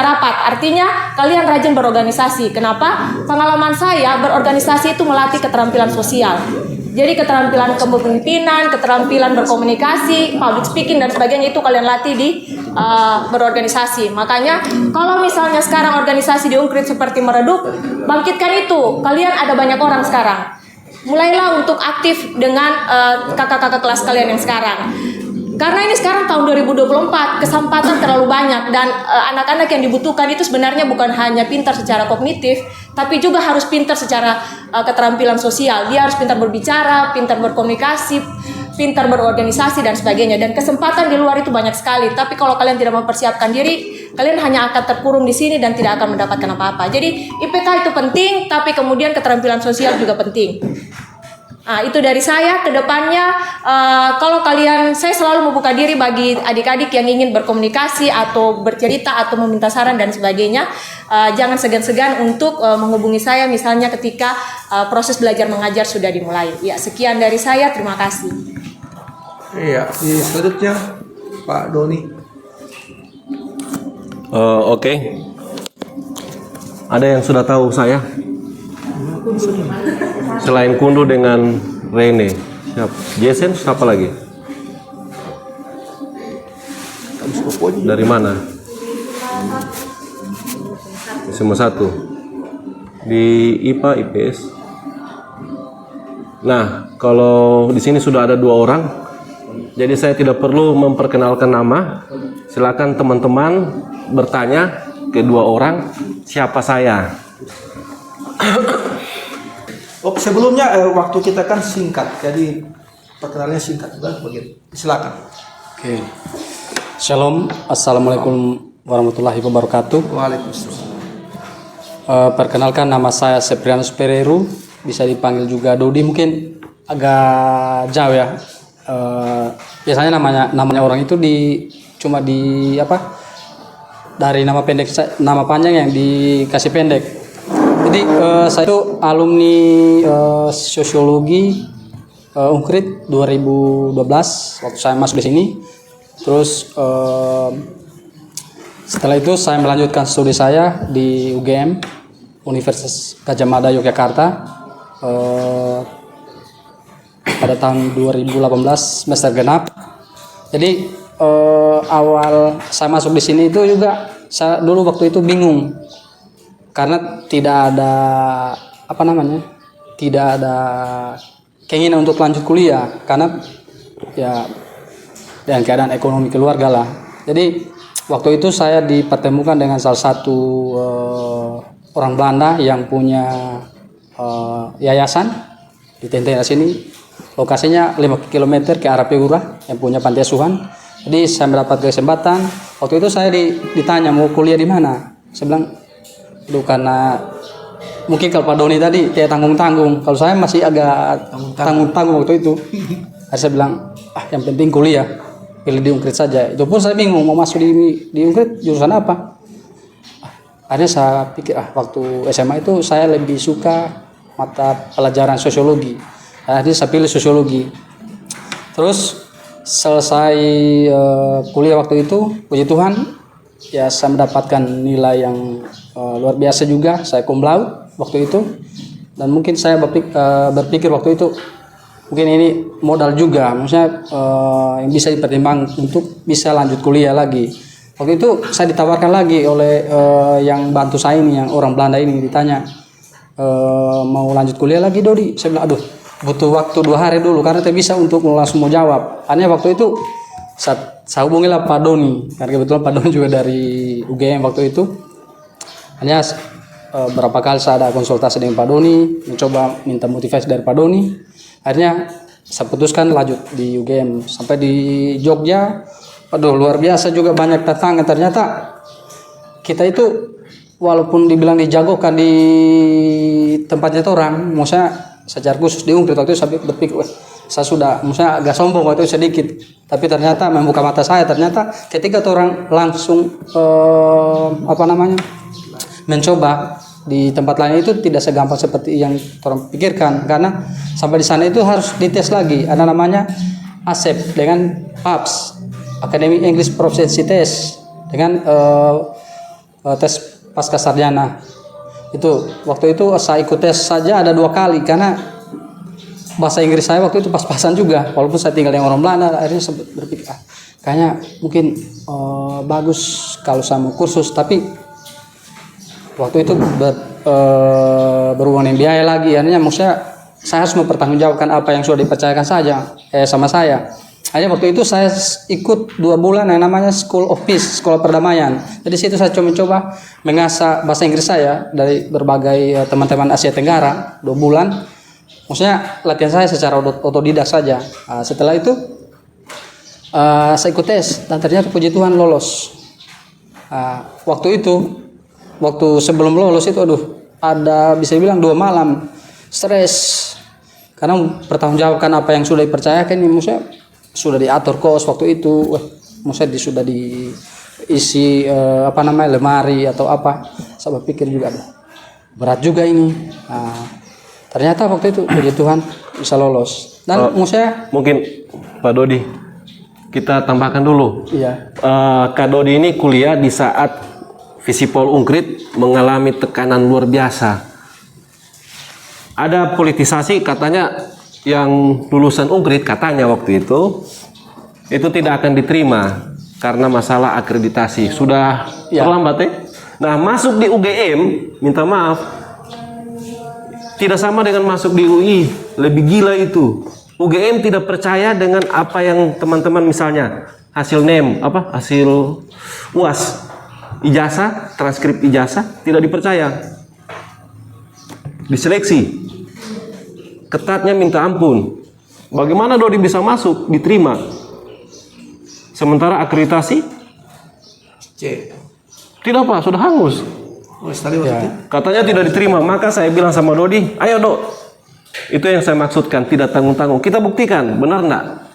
rapat. Artinya kalian rajin berorganisasi. Kenapa? Pengalaman saya berorganisasi itu melatih keterampilan sosial. Jadi keterampilan kepemimpinan, keterampilan berkomunikasi, public speaking dan sebagainya itu kalian latih di berorganisasi. Makanya kalau misalnya sekarang organisasi di Unkrit seperti meredup, bangkitkan itu. Kalian ada banyak orang sekarang. Mulailah untuk aktif dengan kakak-kakak kelas kalian yang sekarang. Karena ini sekarang tahun 2024, kesempatan terlalu banyak dan anak-anak yang dibutuhkan itu sebenarnya bukan hanya pintar secara kognitif, tapi juga harus pintar secara keterampilan sosial. Dia harus pintar berbicara, pintar berkomunikasi, pintar berorganisasi dan sebagainya. Dan kesempatan di luar itu banyak sekali. Tapi kalau kalian tidak mempersiapkan diri, kalian hanya akan terkurung di sini dan tidak akan mendapatkan apa-apa. Jadi IPK itu penting, tapi kemudian keterampilan sosial juga penting. Nah, itu dari saya. Kedepannya kalau kalian, saya selalu membuka diri bagi adik-adik yang ingin berkomunikasi atau bercerita atau meminta saran dan sebagainya. Jangan segan-segan untuk menghubungi saya misalnya ketika proses belajar mengajar sudah dimulai. Ya, sekian dari saya. Terima kasih. Iya, selanjutnya Pak Doni. Oke. Ada yang sudah tahu saya? Selain Kundu dengan Rene, Jason siapa lagi? Dari mana? SMA 1 di IPA IPS. Nah, kalau di sini sudah ada 2 orang, jadi saya tidak perlu memperkenalkan nama. Silakan teman-teman bertanya ke 2 orang siapa saya. Oke, sebelumnya waktu kita kan singkat, jadi perkenalannya singkat juga begitu. Silakan. Oke. Shalom, assalamualaikum warahmatullahi wabarakatuh. Waalaikumsalam. Perkenalkan, nama saya Seprianus Pereru, bisa dipanggil juga Dodi. Mungkin agak jauh ya. Biasanya namanya orang itu cuma di dari nama pendek, nama panjang yang dikasih pendek. Jadi saya itu alumni sosiologi Unkrit 2012 waktu saya masuk di sini. Terus setelah itu saya melanjutkan studi saya di UGM Universitas Gadjah Mada Yogyakarta pada tahun 2018 semester genap. Jadi awal saya masuk di sini itu juga saya dulu waktu itu bingung karena tidak ada tidak ada keinginan untuk lanjut kuliah karena ya dan keadaan ekonomi keluarga lah. Jadi waktu itu saya dipertemukan dengan salah satu orang Belanda yang punya yayasan di Tentera sini. Lokasinya 5 km ke arah Peura yang punya panti asuhan. Jadi saya mendapat kesempatan. Waktu itu saya ditanya mau kuliah di mana. Saya bilang, itu karena mungkin kalau Pak Doni tadi kayak tanggung-tanggung. Kalau saya masih agak tanggung-tanggung waktu itu. Saya bilang, yang penting kuliah. Pilih di Unkrit saja. Itu pun saya bingung mau masuk di Unkrit jurusan apa. Akhirnya saya pikir, waktu SMA itu saya lebih suka mata pelajaran sosiologi. Akhirnya saya pilih sosiologi. Terus selesai kuliah waktu itu, puji Tuhan, ya saya mendapatkan nilai yang luar biasa juga. Saya cum laude waktu itu, dan mungkin saya berpikir waktu itu mungkin ini modal juga, maksudnya yang bisa dipertimbangkan untuk bisa lanjut kuliah lagi. Waktu itu saya ditawarkan lagi oleh yang bantu saya ini, yang orang Belanda ini, ditanya mau lanjut kuliah lagi Dodi. Saya bilang aduh butuh waktu 2 hari dulu karena tidak bisa untuk langsung mau jawab. Hanya waktu itu saya hubungilah Pak Doni, karena kebetulan Pak Doni juga dari UGM waktu itu. Hanya berapa kali saya ada konsultasi dengan Pak Doni, mencoba minta motivasi dari Pak Doni. Akhirnya saya putuskan lanjut di UGM sampai di Jogja. Aduh luar biasa juga, banyak tantangan. Ternyata kita itu walaupun dibilang dijagokan di tempatnya orang, maksudnya secara khusus di Unkrit waktu itu saya berpikir, saya sudah maksudnya agak sombong waktu itu sedikit, tapi ternyata membuka mata saya, ternyata ketika orang langsung mencoba di tempat lain itu tidak segampang seperti yang orang pikirkan, karena sampai di sana itu harus dites lagi, ada namanya ASEP dengan PAPS, Academic English Proficiency Test, dengan tes pasca sarjana. Itu waktu itu saya ikut tes saja ada 2 kali, karena bahasa Inggris saya waktu itu pas-pasan juga, walaupun saya tinggal dengan orang Belanda. Akhirnya sempat berpikir kayaknya mungkin bagus kalau saya mau kursus, tapi waktu itu berhubungan dengan biaya lagi. Akhirnya maksudnya saya harus mempertanggungjawabkan apa yang sudah dipercayakan saja sama saya. Akhirnya waktu itu saya ikut 2 bulan yang namanya School of Peace, sekolah perdamaian. Jadi situ saya coba mengasah bahasa Inggris saya dari berbagai teman-teman Asia Tenggara 2 bulan. Maksudnya latihan saya secara otodidak saja. Setelah itu saya ikut tes dan ternyata puji Tuhan lolos. Waktu sebelum lolos itu ada bisa dibilang 2 malam stres, karena pertanggungjawabkan apa yang sudah dipercayakan ini. Maksudnya sudah diatur kos waktu itu, maksudnya sudah diisi lemari atau apa. Saya berpikir juga berat juga ini. Ternyata waktu itu puji Tuhan bisa lolos. Dan maksudnya mungkin Pak Dodi kita tambahkan dulu. Iya. Kak Dodi ini kuliah di saat Visipol Unkrit mengalami tekanan luar biasa. Ada politisasi katanya, yang lulusan Unkrit katanya waktu itu tidak akan diterima karena masalah akreditasi. Sudah terlambat ya. Nah, masuk di UGM, minta maaf, tidak sama dengan masuk di UI, lebih gila itu. UGM tidak percaya dengan apa yang teman-teman misalnya hasil NEM, hasil UAS, ijazah, transkrip ijazah tidak dipercaya. Diseleksi. Ketatnya minta ampun. Bagaimana Dodi bisa masuk, diterima? Sementara akreditasi tidak sudah hangus. Katanya tidak diterima. Maka saya bilang sama Dodi, ayo Dok, itu yang saya maksudkan, tidak tanggung-tanggung. Kita buktikan, benar enggak?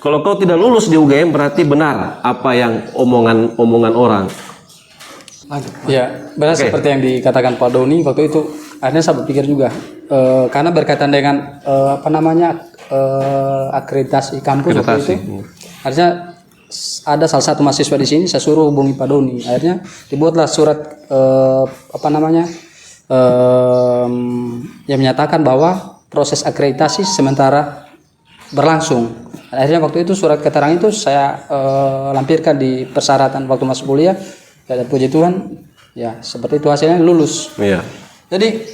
Kalau kau tidak lulus di UGM berarti benar apa yang omongan orang. Ya, benar seperti yang dikatakan Pak Doni waktu itu. Akhirnya saya berpikir juga, karena berkaitan dengan akreditasi kampus waktu itu. Akhirnya ada salah satu mahasiswa di sini, saya suruh hubungi Pak Doni. Akhirnya dibuatlah surat yang menyatakan bahwa proses akreditasi sementara berlangsung. Akhirnya waktu itu surat keterangan itu saya lampirkan di persyaratan waktu masuk kuliah. Dan puji Tuhan, ya seperti itu hasilnya lulus. Iya. Jadi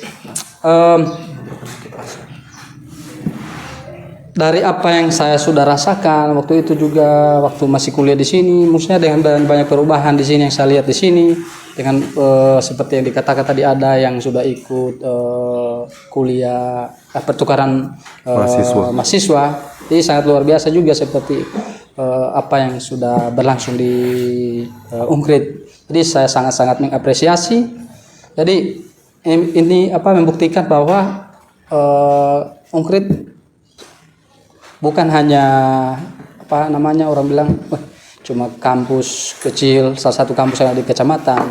dari apa yang saya sudah rasakan waktu itu juga waktu masih kuliah di sini, maksudnya dengan banyak perubahan di sini yang saya lihat di sini, dengan seperti yang dikatakan tadi ada yang sudah ikut kuliah pertukaran mahasiswa, jadi sangat luar biasa juga seperti apa yang sudah berlangsung di Unkrit. Jadi saya sangat-sangat mengapresiasi. Jadi ini membuktikan bahwa Unkrit bukan hanya orang bilang cuma kampus kecil, salah satu kampus yang ada di kecamatan.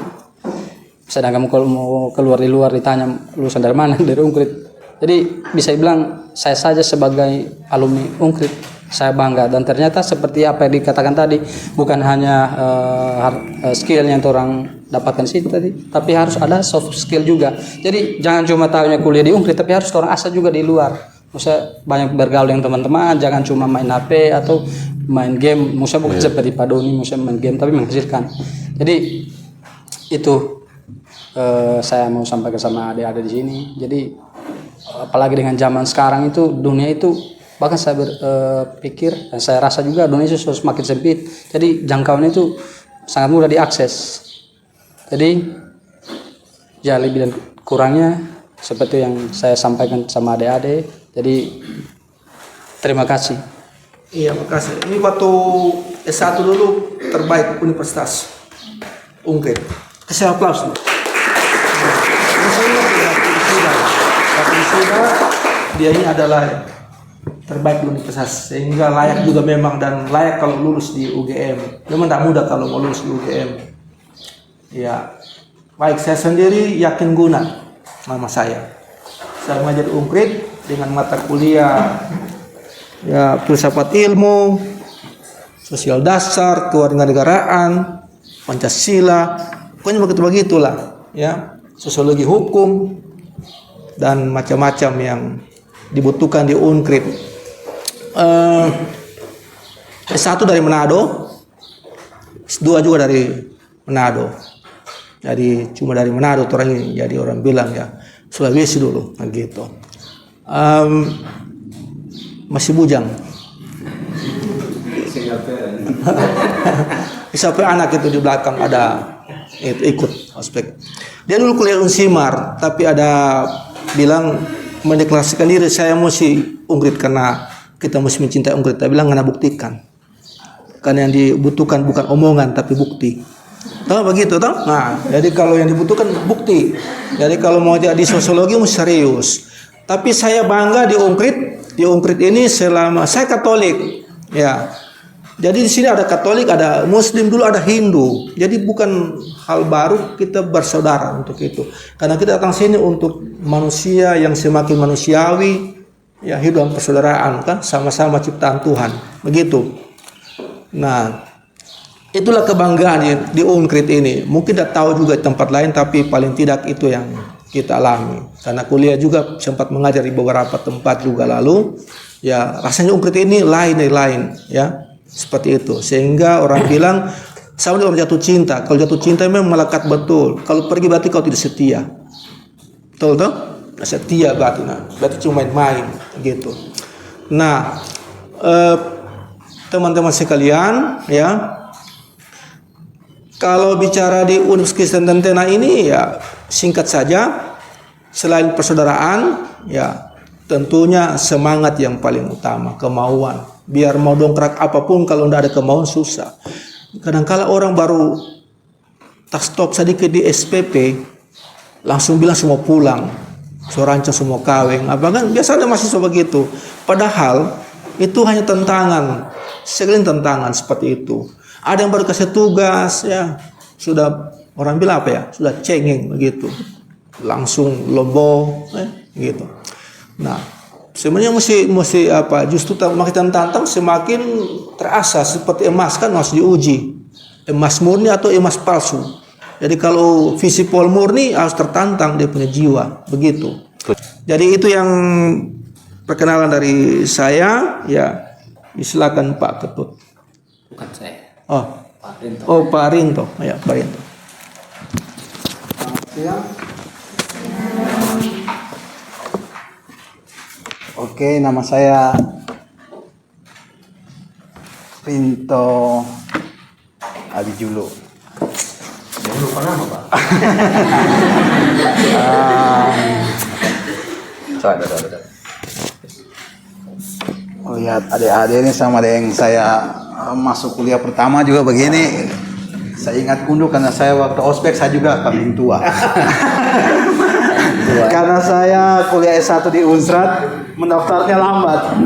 Sedangkan kalau mau keluar di luar ditanya lulusan dari mana, dari Unkrit. Jadi bisa dibilang saya saja sebagai alumni Unkrit saya bangga, dan ternyata seperti apa yang dikatakan tadi, bukan hanya skill yang orang dapatkan sih tadi, tapi harus ada soft skill juga. Jadi jangan cuma tahunya kuliah di Unkrit, tapi harus orang asal juga di luar. Maksudnya banyak bergaul dengan teman-teman, jangan cuma main HP atau main game. Maksudnya bukan seperti Pak Doni, maksudnya main game tapi menghasilkan. Jadi itu saya mau sampaikan sama adik-adik di sini. Jadi apalagi dengan zaman sekarang itu, dunia itu, bahkan saya berpikir dan saya rasa juga dunia itu semakin sempit. Jadi jangkauannya itu sangat mudah diakses. Jadi ya lebih dan kurangnya seperti yang saya sampaikan sama adik-adik. Jadi terima kasih. Iya, makasih. Ini waktu S1 dulu terbaik Universitas Unkrit. Kasih aplaus. Dia ini adalah terbaik di universitas, sehingga layak juga memang, dan layak kalau lulus di UGM. Memang tidak mudah kalau mau lulus di UGM. Ya, baik, saya sendiri yakin guna nama saya. Saya mengajar Unkrit dengan mata kuliah ya filsafat ilmu, sosial dasar, kewarganegaraan, Pancasila, pokoknya begitulah ya, sosiologi hukum dan macam-macam yang dibutuhkan di Unkrit. S1 dari Manado, S2 juga dari Manado. Jadi cuma dari Manado orang ini, jadi orang bilang ya Sulawesi dulu, gitu. Masih bujang. Sampai anak itu di belakang ada ikut ospek. Dia dulu kuliah Unsimar, tapi ada bilang mendeklarasikan diri, saya mesti Unkrit karena kita mesti mencintai Unkrit. Dia bilang ngana buktikan. Karena yang dibutuhkan bukan omongan tapi bukti. Tahu begitu toh? Nah, jadi kalau yang dibutuhkan bukti. Jadi kalau mau jadi sosiologi mesti serius. Tapi saya bangga di Unkrit. Di Unkrit ini selama saya Katolik, ya. Jadi di sini ada Katolik, ada Muslim, dulu ada Hindu. Jadi bukan hal baru, kita bersaudara untuk itu. Karena kita datang sini untuk manusia yang semakin manusiawi, ya hidup dalam persaudaraan kan, sama-sama ciptaan Tuhan. Begitu. Nah, itulah kebanggaan di Unkrit ini. Mungkin tidak tahu juga di tempat lain, tapi paling tidak itu yang kita alami. Karena kuliah juga sempat mengajar di beberapa tempat juga lalu. Ya, rasanya Unkrit ini lain, ya. Seperti itu. Sehingga orang bilang sama dengan jatuh cinta. Kalau jatuh cinta memang melekat betul. Kalau pergi berarti kau tidak setia. Betul toh? Setia berarti. Nah, berarti cuma main-main gitu. Nah, teman-teman sekalian, ya. Kalau bicara di Universitas Kristen Tentena ini ya singkat saja, selain persaudaraan ya tentunya semangat yang paling utama, kemauan. Biar mau dongkrak apapun kalau tidak ada kemauan susah. Kadang-kala orang baru tak stop sedikit di SPP langsung bilang semua pulang, soranca semua kawin. Apa kan biasanya mahasiswa begitu. Padahal itu hanya tantangan, sekalian tantangan seperti itu. Ada yang baru kasih tugas ya sudah orang bilang apa ya, sudah cengeng begitu, langsung lobo gitu. Nah, sebenarnya mesti apa? Justru makin tantang semakin terasa seperti emas kan harus diuji, emas murni atau emas palsu. Jadi kalau visipol murni harus tertantang dia punya jiwa begitu. Jadi itu yang perkenalan dari saya ya. Silakan Pak Ketut. Bukan saya. Pak Rinto. Ya, Pak Rinto. Oke, nama saya Rinto Abijulo. Jangan lupa nama, Pak. Lihat adik-adik ini sama dengan saya masuk kuliah pertama juga begini. Saya ingat kundu karena saya waktu ospek saya juga kambing tua. Karena saya kuliah S1 di Unsrat, mendaftarnya lambat.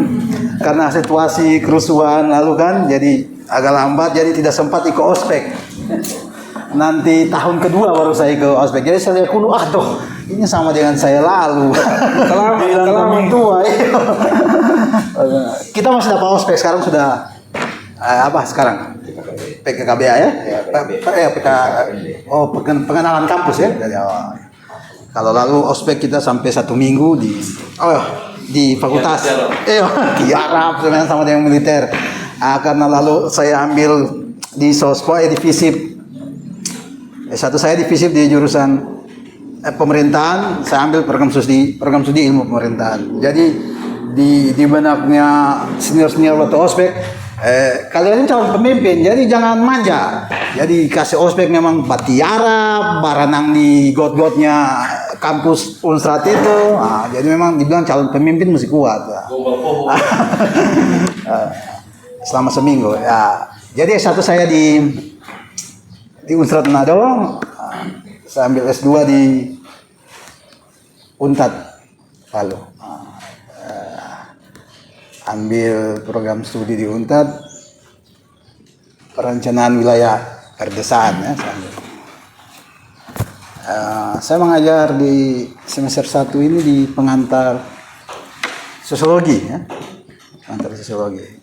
Karena situasi kerusuhan lalu kan, jadi agak lambat, jadi tidak sempat ikut ospek. Nanti tahun kedua baru saya ke ospek. Jadi saya lihat kundu, tuh ini sama dengan saya lalu. Bilang kambing tua. Kita masih dapat ospek, sekarang sudah apa sekarang? PKKBA ya? Pengenalan kampus ya dari awal. Kalau lalu ospek kita sampai 1 minggu di fakultas. Tiarap sama dengan militer. Karena lalu saya ambil di Sospo di FISIP. S1 saya di FISIP di jurusan pemerintahan. Saya ambil program studi ilmu pemerintahan. Jadi di benaknya senior waktu ospek. Kalian ini calon pemimpin, jadi jangan manja. Jadi kasih ospek memang batiara, baranang di got-gotnya kampus Unsrat itu. Jadi memang dibilang calon pemimpin mesti kuat. Selama seminggu. Ya. Jadi S1 saya di Unsrat Manado, saya ambil S2 di Untat Palu. ambil program studi di Unpad perencanaan wilayah perdesaan ya. Saya mengajar di semester 1 ini di pengantar sosiologi ya. Pengantar sosiologi.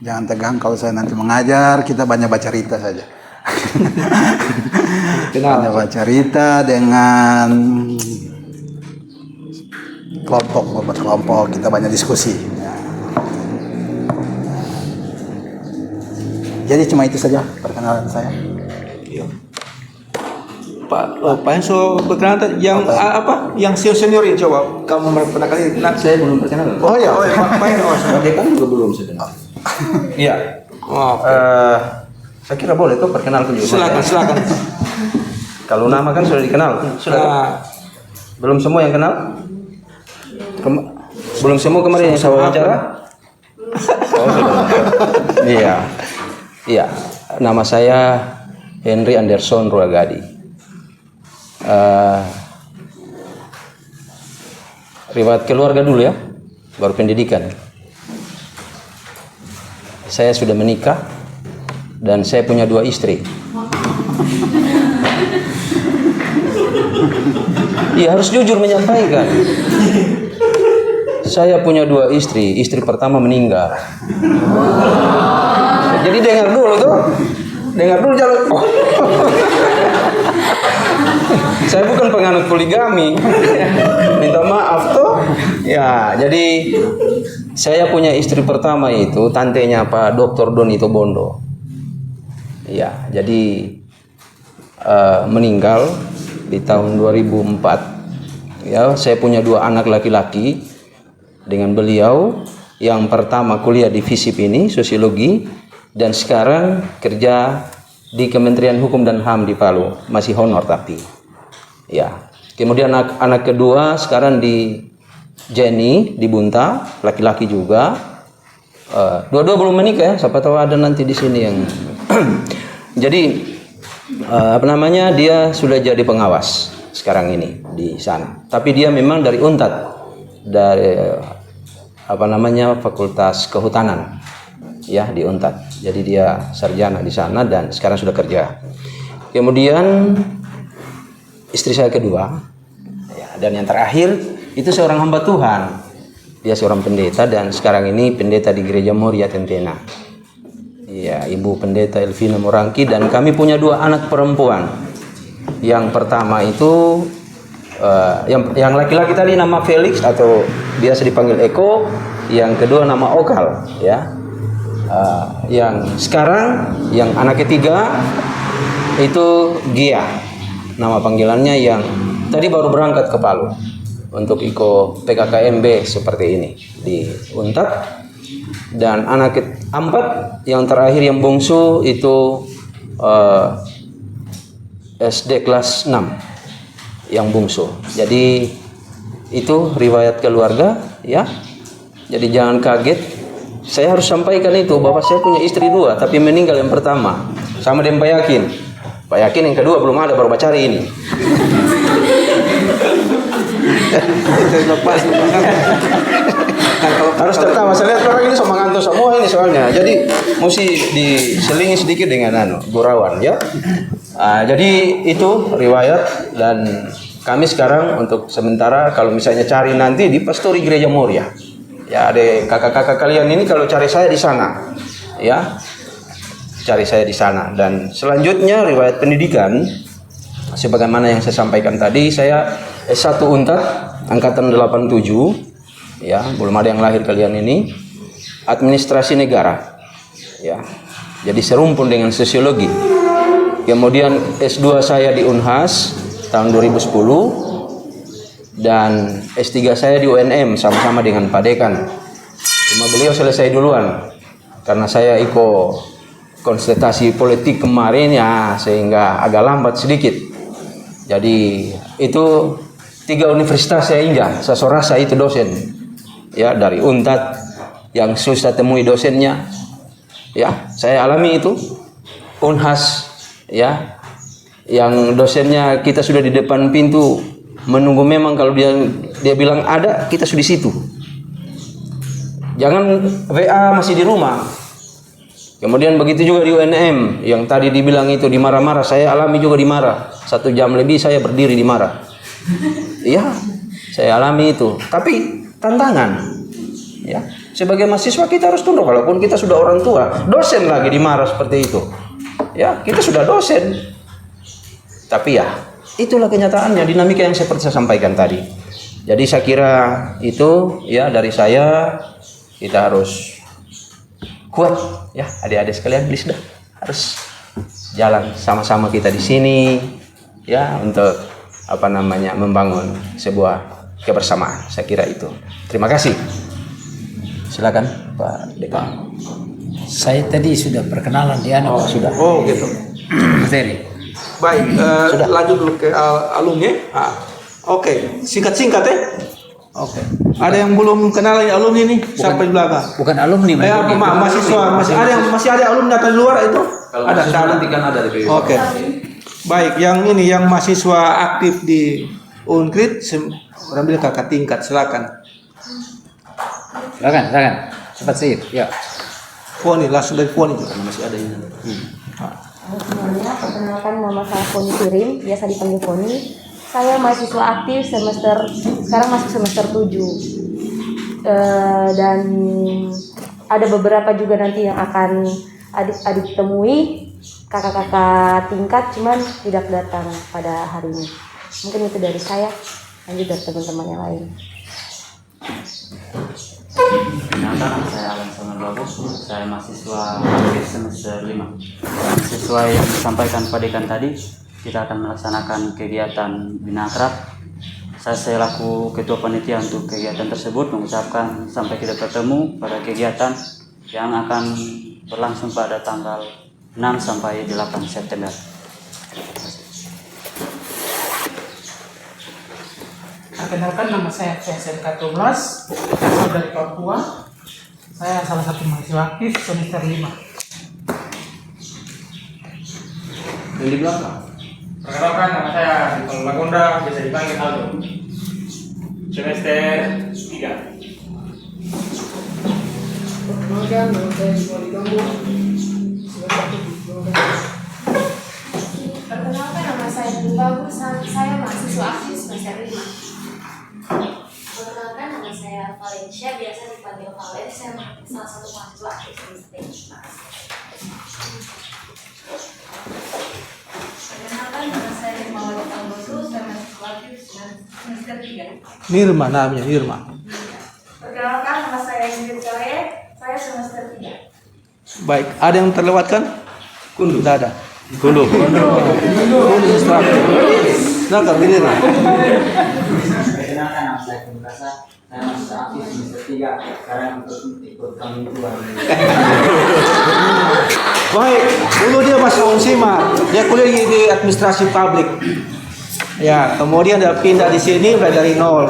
Jangan tegang kalau saya nanti mengajar, kita banyak baca cerita saja. Banyak baca cerita dengan kelompok, kita banyak diskusi. Jadi cuma itu saja perkenalan saya. Pak Enso perkenalan yang apa? Yang senior ini coba kamu pernah kali Saya belum perkenalan. Oh ya, Pak Enso. Dekan juga belum sebenarnya. Iya. Saya kira boleh tuh perkenalkan juga. Silakan. Kalau nama kan sudah dikenal. Sudah kan? Belum semua yang kenal? Belum semua kemarin yang saya wawancara? Oh, sudah. Iya. Nama saya Henry Anderson Ruagadi. Riwayat keluarga dulu ya, baru pendidikan. Saya sudah menikah dan saya punya 2 istri. Iya, harus jujur menyampaikan. Saya punya 2 istri. Istri pertama meninggal. Jadi dengar dulu tuh. Dengar dulu jalur. Oh. Saya bukan penganut poligami. Minta maaf tuh. Ya, jadi saya punya istri pertama itu tantenya Pak Dr. Donito Bondo. Ya, jadi meninggal di tahun 2004. Ya, saya punya 2 anak laki-laki dengan beliau. Yang pertama kuliah di FISIP ini, sosiologi, dan sekarang kerja di Kementerian Hukum dan HAM di Palu, masih honor tapi. Ya. Kemudian anak kedua sekarang di Jenny di Bunta, laki-laki juga. Dua-dua belum menikah ya, siapa tahu ada nanti di sini yang jadi dia sudah jadi pengawas sekarang ini di sana. Tapi dia memang dari Unpad, dari Fakultas Kehutanan ya di Unpad. Jadi dia sarjana di sana dan sekarang sudah kerja. Kemudian istri saya kedua ya, dan yang terakhir itu seorang hamba Tuhan. Dia seorang pendeta dan sekarang ini pendeta di Gereja Moria Tentena. Ya, Ibu Pendeta Elvina Morangki, dan kami punya 2 anak perempuan. Yang pertama itu yang laki-laki tadi nama Felix atau biasa dipanggil Eko, yang kedua nama Okal ya. Yang sekarang yang anak ketiga itu Gia, nama panggilannya, yang tadi baru berangkat ke Palu untuk ikut PKKMB seperti ini di Unpad. Dan anak keempat yang terakhir yang bungsu itu SD kelas 6 yang bungsu. Jadi itu riwayat keluarga ya. Jadi jangan kaget. Saya harus sampaikan itu bahwa saya punya istri 2 tapi meninggal yang pertama. Sama dengan Pak Yakin. Pak Yakin yang kedua belum ada, baru cari ini. Harus tertawa. Saya lihat orang ini sama ngantuk semua ini soalnya. Jadi mesti diselingi sedikit dengan gurauan ya. Jadi itu riwayat, dan kami sekarang untuk sementara kalau misalnya cari nanti di Pastori Gereja Moria. Ya, ada kakak-kakak kalian ini kalau cari saya di sana. Ya. Cari saya di sana. Dan selanjutnya riwayat pendidikan sebagaimana yang saya sampaikan tadi, saya S1 Unpad angkatan 87. Ya, belum ada yang lahir kalian ini. Administrasi negara. Ya. Jadi serumpun dengan sosiologi. Kemudian S2 saya di Unhas tahun 2010 dan S3 saya di UNM sama-sama dengan Pak Dekan. Cuma beliau selesai duluan karena saya ikut konsultasi politik kemarin ya, sehingga agak lambat sedikit. Jadi itu 3 universitas saya injak. Saya rasa itu dosen ya, dari Unpad yang susah temui dosennya ya, saya alami itu. Unhas ya, yang dosennya kita sudah di depan pintu menunggu, memang kalau dia dia bilang ada, kita sudah di situ. Jangan WA masih di rumah. Kemudian begitu juga di UNM yang tadi dibilang itu dimarah-marah, saya alami juga dimarah. 1 jam lebih saya berdiri dimarah. Iya, saya alami itu. Tapi tantangan, ya. Sebagai mahasiswa kita harus tunduk, walaupun kita sudah orang tua. Dosen lagi dimarah seperti itu. Ya, kita sudah dosen. Tapi ya, itulah kenyataannya, dinamika yang seperti saya sampaikan tadi. Jadi saya kira itu ya dari saya, kita harus kuat ya adik-adik sekalian, please dah. Harus jalan sama-sama kita di sini ya untuk membangun sebuah kebersamaan. Saya kira itu. Terima kasih. Silakan Pak Dekan. Saya tadi sudah perkenalan di anak. Oh, sudah. Oh gitu. Materi. Baik, lanjut dulu ke alumni. Oke, singkat-singkat ya. Oke. Ada yang belum kenal alumni nih? Sampai di belakang. Bukan alumni, Mahasiswa. Masih ada alumni dari luar itu? Kalau Ada. nanti kan ada di Oke. Baik, yang mahasiswa aktif di Unkrit, orang bilang kakak tingkat, silakan. Silakan. Cepat sih. Ya. Foni, langsung dari Foni juga masih ada ini. Semuanya, perkenalkan nama saya Foni Pirim, biasa dipanggil Foni. Saya mahasiswa aktif sekarang masuk semester 7. Dan ada beberapa juga nanti yang akan adik temui, kakak-kakak tingkat, cuman tidak datang pada hari ini. Mungkin itu dari saya, lanjut dari teman-teman yang lain. Perkenalkan, saya Alan Samarbabu, saya mahasiswa semester 5. Sesuai yang disampaikan Pak Dekan tadi, kita akan melaksanakan kegiatan Bina Akrab. Saya selaku ketua panitia untuk kegiatan tersebut mengucapkan sampai kita bertemu pada kegiatan yang akan berlangsung pada tanggal 6 sampai 8 September. Perkenalkan, nama saya PSNK Tumlas, asal dari Papua. Saya salah satu mahasiswa aktif semester 5. Yang di belakang. Perkenalkan, nama saya Dipal Lagonda, biasa dipanggil Aldo. Semester 3. Perkenalkan, nama saya Dipal Lagonda. Perkenalkan, nama saya Dipal, saya mahasiswa aktif semester 5. Perkenalkan, nama saya Valencia, biasa dipanggil Valen, saya salah satu mahasiswa aktif semester 5. Perkenalkan, nama saya Nirmawati Tambosu, saya mahasiswa aktif semester 3. Nirma namanya, Nirma. Perkenalkan, nama saya Ingrid Cale, saya semester 3. Baik, ada yang terlewatkan? Kundu. Tidak ada. Kundu. Silakan, Nirma. Perkenalkan, nama saya Kumrasa, saya mahasiswa aktif semester 3. Sekarang untuk ikut kami tuan. Baik, dulu dia masuk Unsima, dia kuliah di administrasi publik. Ya, kemudian dia pindah di sini mulai dari nol.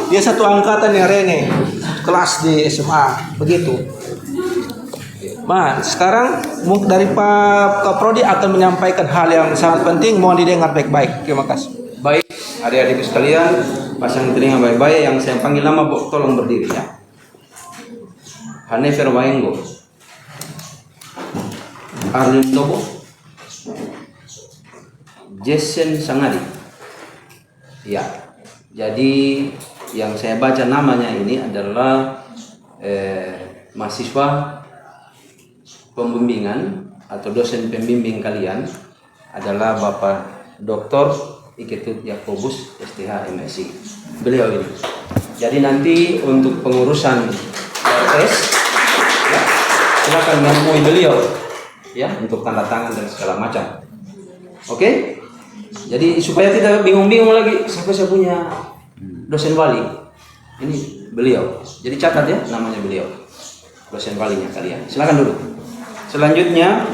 Dia satu angkatan yang Rene, kelas di SMA, begitu. Nah, sekarang dari Pak Kaprodi akan menyampaikan hal yang sangat penting, mohon didengar baik-baik. Terima kasih. Baik, adik-adik sekalian, pasang telinga baik-baik. Yang saya panggil nama, tolong berdiri ya. Hanefer Waenggo, Arlin Tobo, Jason Sangadi. Ya, jadi yang saya baca namanya ini adalah mahasiswa pembimbingan atau dosen pembimbing kalian adalah Bapak Dr. Iketut Yakobus STH MSc. Beliau ini. Jadi nanti untuk pengurusan tes, ya, silakan menemui beliau, ya, untuk tanda tangan dan segala macam. Oke? Jadi supaya tidak bingung-bingung lagi, siapa saya punya dosen wali? Ini beliau. Jadi catat ya namanya beliau. Dosen walinya kalian. Silakan duduk. Selanjutnya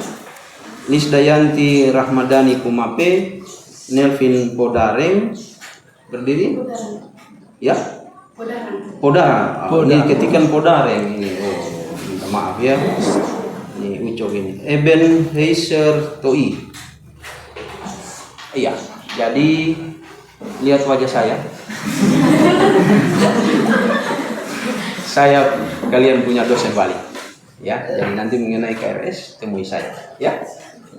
Lisdayanti Rahmadani Kumape, Nelvin Podareng, berdiri? Ya? Podahan. Ini ketikan Podareng ini. Oh, minta maaf ya. Ini ucok ini. Eben Heiser Toi. Iya. Jadi lihat wajah saya. Kalian punya dosen wali. Ya, jadi nanti mengenai KRS temui saya. Ya,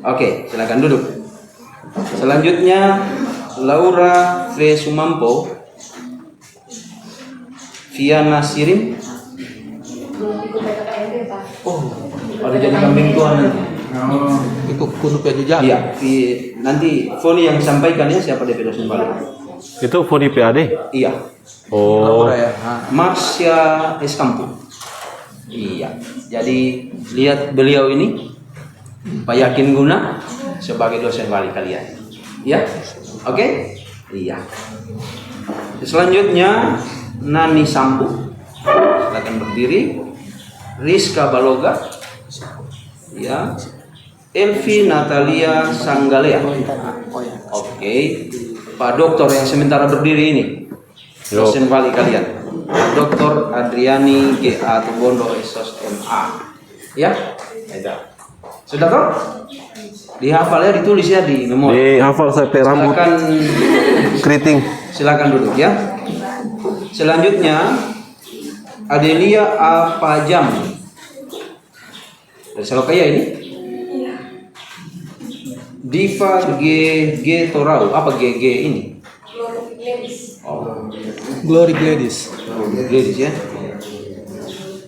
oke, silakan duduk. Selanjutnya Laura V. Sumampo, Viana Sirim. Oh, ada jadi kambing tua nanti. Ikut kunup ya juga. Iya, nanti Foni yang sampaikan ya siapa DP dosen wali. Itu Foni PAD? Iya. Oh. Marsha Eskampu. Iya. Jadi lihat beliau ini Pak Yakin Guna sebagai dosen wali kalian. Ya. Oke? Iya. Selanjutnya Nani Sampu. Silakan berdiri. Rizka Baloga. Ya. Elvi Natalia Sanggalea. Oke. Pak Doktor yang sementara berdiri ini. Dosen wali kalian. Dr. Adriani G.A. Tubondo Esos MA. Ya? Sudah toh? Dihafal ya, ditulis ya di memori. Dihafal sampai rambut. Silakan keriting. Silakan duduk ya. Selanjutnya Adelia Apajam. Dari Salokaya ini. Diva G. Torau. Apa GG ini? Glory Gladys. Gladys ya.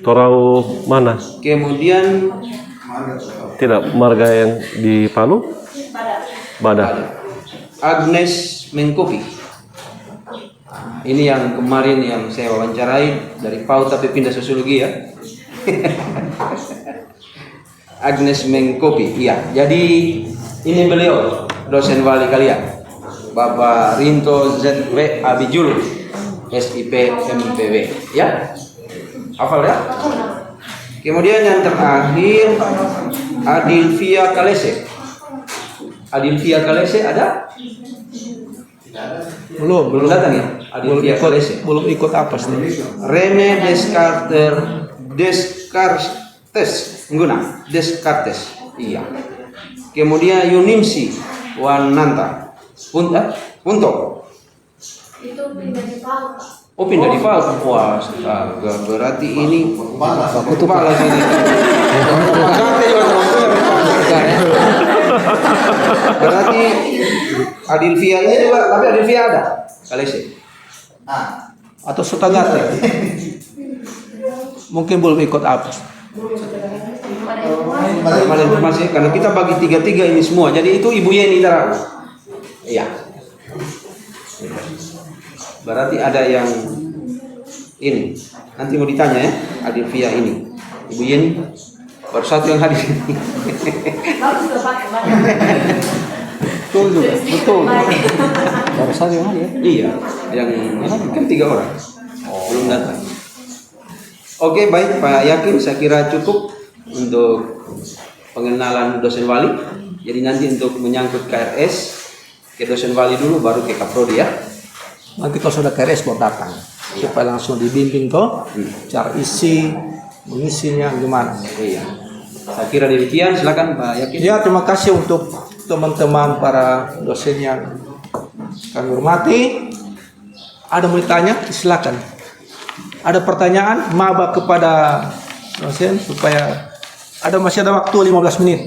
Torau mana? Kemudian Tidak, marga yang di Palu? Badak. Agnes Mengkopi. Ini yang kemarin yang saya wawancarai dari PAU tapi pindah sosiologi ya. Agnes Mengkopi. Iya, jadi ini beliau dosen wali kalian. Bapak Rinto ZW Abijul SIP MPW ya. Hafal ya? Kemudian yang terakhir Adilvia Kalese. Adilvia Kalese ada? Belum datang ya? Adilvia Kalese. Belum ikut apa sih? Rene Descartes Ngguna Descartes. Iya. Kemudian Yunimsi Wananta. Punto. Itu pindah di Palu, Pak. Oh, pindah di Palu. Wah, astaga, berarti ini kepala sini. Berarti Adilvia ini juga, tapi Adilvia ada. Kalese. Atau Sutagate. Mungkin belum ikut apa. Ada informasi karena kita bagi tiga-tiga ini semua. Jadi itu Ibu Yeni Tarau. Iya. Berarti ada yang ini. Nanti mau ditanya ya, Adilvia ini. Ibu Yeni baru satu yang hadir. Bagus tuh pakai banyak. Betul juga. Betul. Baru satu yang hadir. Iya, yang kan 3 orang. Belum datang. Oke, baik Pak Yakin, saya kira cukup untuk pengenalan dosen wali. Jadi nanti untuk menyangkut KRS ke dosen wali dulu baru ke Kaprodi ya. Nanti kalau sudah KRS baru datang supaya langsung dibimbing toh cara isi mengisinya gimana. Iya. Saya kira demikian. Silakan Pak Yakin. Ya, terima kasih untuk teman-teman para dosen yang kami hormati. Ada mau ditanya? Silakan. Ada pertanyaan maba kepada dosen supaya masih ada waktu 15 menit.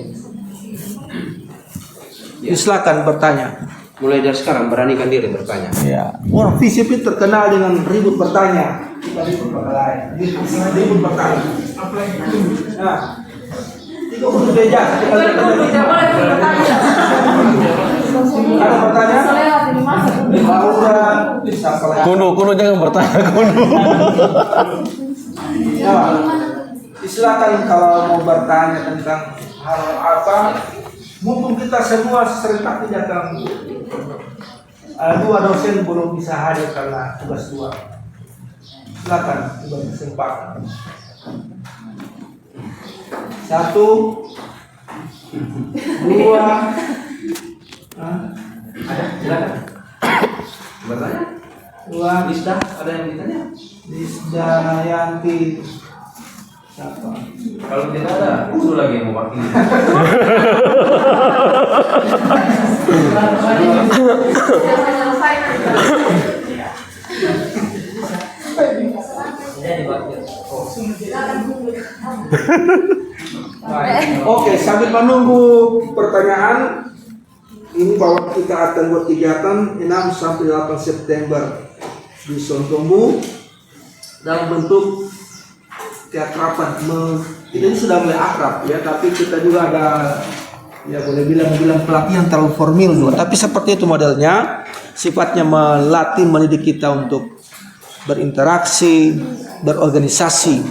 Ya. Silakan bertanya. Mulai dari sekarang beranikan diri bertanya. Ya. Orang FISIP terkenal dengan ribut bertanya. Ribut bertanya. Nah, 30 beja. Ada pertanyaan? Kuno jangan bertanya kuno. Ya, silakan kalau mau bertanya tentang hal apa. Mumpung kita semua serentak tidak datang. 2 dosen belum bisa hadir karena tugas 2. Silakan beri kesempatan. 1, 2. Ada? Silakan. Bertanya? 2. Lisda, ada yang ditanya? Lisda Yanti. Siapa? Kalau tidak ada, usul lagi yang mewakili. Oke, sambil menunggu pertanyaan, ini bahwa kita akan buat kegiatan 6 sampai 8 September di Sontombu dalam bentuk keakraban. Kita ini sudah mulai akrab ya, tapi kita juga ada ya boleh bilang pelatihan terlalu formal juga. Tapi seperti itu modelnya, sifatnya melatih mendidik kita untuk berinteraksi, berorganisasi,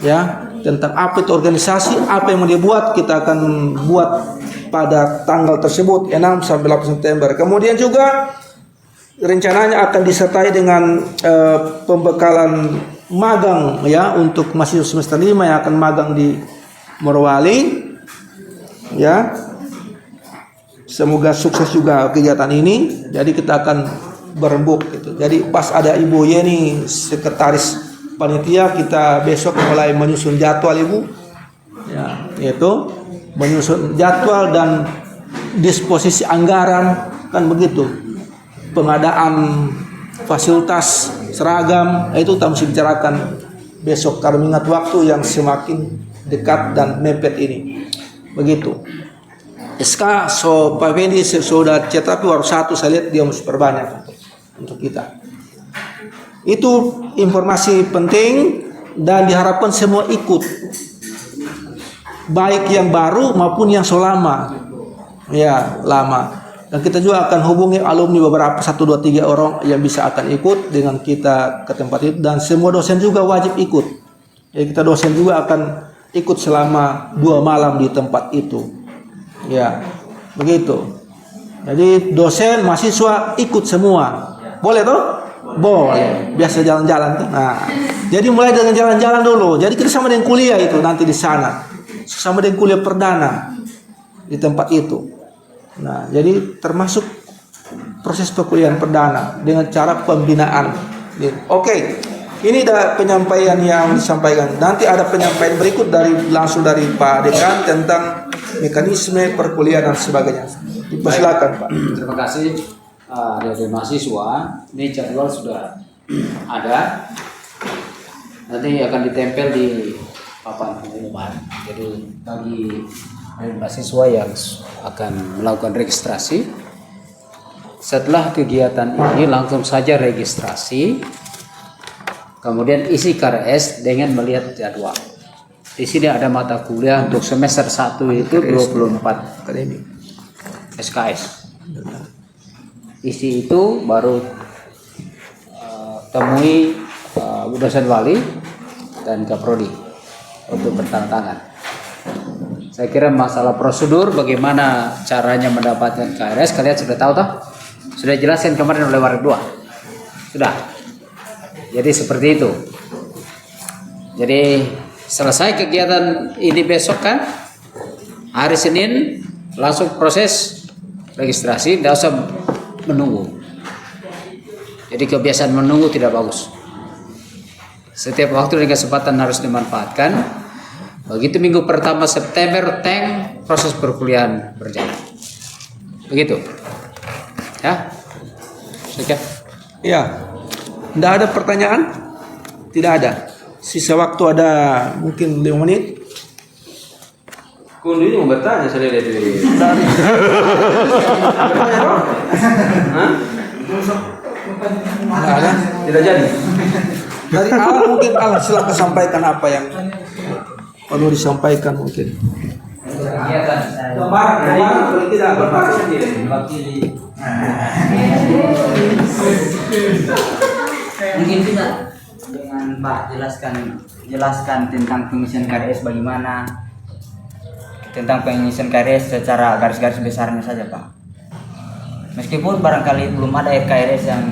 ya tentang apa itu organisasi, apa yang mau dibuat, kita akan buat pada tanggal tersebut 6 sampai 8 September. Kemudian juga rencananya akan disertai dengan pembekalan magang ya untuk mahasiswa semester 5 yang akan magang di Morowali. Ya, semoga sukses juga kegiatan ini. Jadi kita akan berembuk gitu. Jadi pas ada Ibu Yeni sekretaris panitia, kita besok mulai menyusun jadwal Ibu. Ya, yaitu menyusun jadwal dan disposisi anggaran kan begitu. Pengadaan fasilitas seragam itu kita mesti bicarakan besok karena mengingat waktu yang semakin dekat dan mepet ini. Begitu. SK so Pak Fendi sudah cetak baru 1, saya lihat dia mesti perbanyak untuk kita. Itu informasi penting dan diharapkan semua ikut, baik yang baru maupun yang selama ya lama. Dan kita juga akan hubungi alumni beberapa 1, 2, 3 orang yang bisa akan ikut dengan kita ke tempat itu, dan semua dosen juga wajib ikut. Ya, kita dosen juga akan ikut selama 2 malam di tempat itu. Ya, begitu. Jadi dosen, mahasiswa ikut semua. Boleh toh? Boleh. Biasa jalan-jalan kan. Nah, jadi mulai dengan jalan-jalan dulu. Jadi kita sama dengan kuliah itu nanti di sana. Sama dengan kuliah perdana di tempat itu. Nah, jadi termasuk proses perkuliahan perdana dengan cara pembinaan. Oke. Ini ada penyampaian yang disampaikan. Nanti ada penyampaian berikut langsung dari Pak Dekan tentang mekanisme perkuliahan dan sebagainya. Silakan Pak. Terima kasih dari mahasiswa. Ini jadwal sudah ada. Nanti akan ditempel di papan pengumuman. Jadi bagi mahasiswa yang akan melakukan registrasi, setelah kegiatan ini langsung saja registrasi. Kemudian isi KRS dengan melihat jadwal. Di sini ada mata kuliah untuk semester 1 itu 24 akademik SKS. Isi itu baru temui dosen wali dan kaprodi untuk bertanda-tangan. Saya kira masalah prosedur bagaimana caranya mendapatkan KRS kalian sudah tahu toh? Sudah jelaskan kemarin oleh Warid 2. Sudah. Jadi seperti itu. Jadi selesai kegiatan ini besok kan, hari Senin langsung proses registrasi, tidak usah menunggu. Jadi kebiasaan menunggu tidak bagus. Setiap waktu dan kesempatan harus dimanfaatkan. Begitu minggu pertama September, proses perkuliahan berjalan. Begitu. Ya. Oke. Ya. Tidak ada pertanyaan? Tidak ada. Sisa waktu ada mungkin 5 menit. Kundu ini mau bertanya saya lihat dari. Tidak ada. Tidak jadi. Dari Al mungkin Al silakan sampaikan apa yang perlu disampaikan mungkin. Tidak Mungkin bisa dengan Pak jelaskan tentang pengisian KRS bagaimana, tentang pengisian KRS secara garis-garis besarnya saja Pak. Meskipun barangkali belum ada KRS yang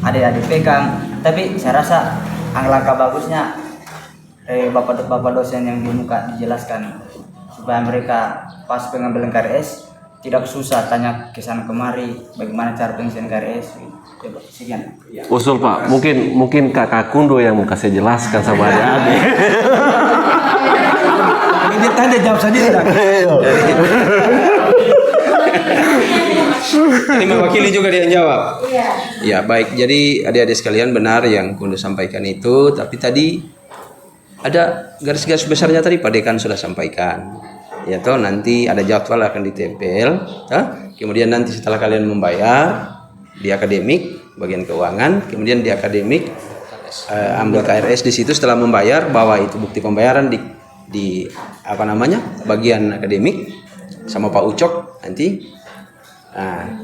ada dipegang, tapi saya rasa langkah bagusnya bapak dosen yang di muka dijelaskan supaya mereka pas pengambilan KRS tidak susah tanya ke sana kemari bagaimana cara pengisian KRS. Coba sekian. Usul Pak, mungkin Kakak Kundo yang mau kasih jelaskan sama adik-adik. Ini tanya jawab sendiri dah. Ini mewakili juga dia yang jawab. Iya. Ya baik, jadi adik-adik sekalian benar yang Kundo sampaikan itu. Tapi tadi ada garis-garis besarnya tadi Pak Dekan sudah sampaikan. Ya toh, nanti ada jadwal akan ditempel. Kemudian nanti setelah kalian membayar di akademik bagian keuangan, kemudian di akademik ambil KRS di situ. Setelah membayar, bawa itu bukti pembayaran di apa namanya bagian akademik sama Pak Ucok nanti. Nah,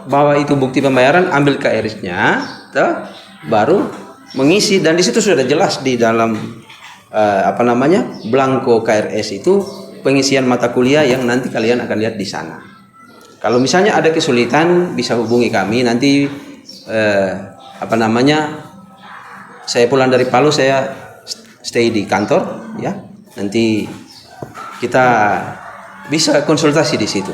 bawa itu bukti pembayaran, ambil KRS-nya, baru mengisi, dan di situ sudah jelas di dalam apa namanya blanko KRS itu pengisian mata kuliah yang nanti kalian akan lihat di sana. Kalau misalnya ada kesulitan bisa hubungi kami nanti apa namanya saya pulang dari Palu, saya stay di kantor ya. Nanti kita bisa konsultasi di situ.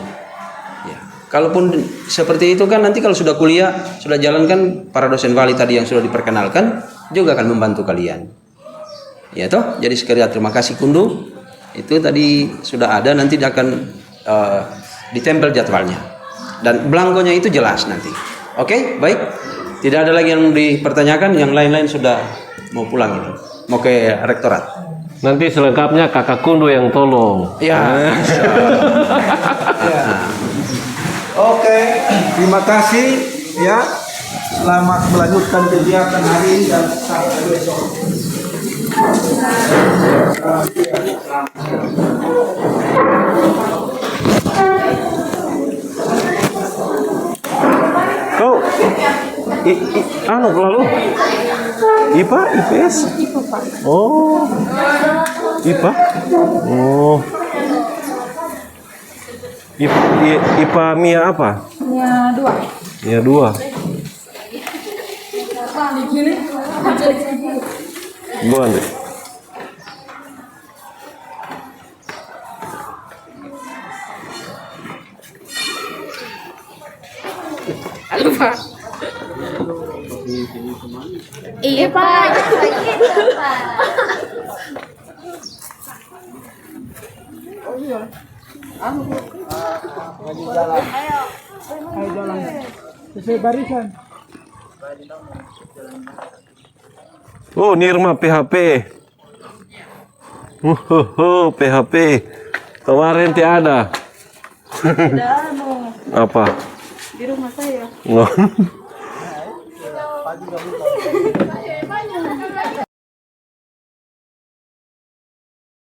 Ya. Kalaupun seperti itu kan nanti kalau sudah kuliah, sudah jalankan para dosen wali tadi yang sudah diperkenalkan juga akan membantu kalian. Ya toh, jadi sekalian terima kasih Kundu. Itu tadi sudah ada, nanti akan ditempel jadwalnya. Dan blankonya itu jelas nanti. Oke, baik. Tidak ada lagi yang dipertanyakan, yang lain-lain sudah mau pulang itu. Mau ke rektorat. Nanti selengkapnya kakak Kundu yang tolong. Ya. Ya. Oke, terima kasih ya. Selamat melanjutkan kegiatan hari ini dan sampai besok. Kau anu lalu IPA IPS? Oh, IPA? Oh, IPA Mia apa? Mia 2. Mia 2. Gua deh. Halo Pak. Iya Pak. Ayo jalan. Sesuai barisan. Oh, Nirma PHP. PHP. Kemarin tiada. Ada mau Apa? di rumah saya. Oh.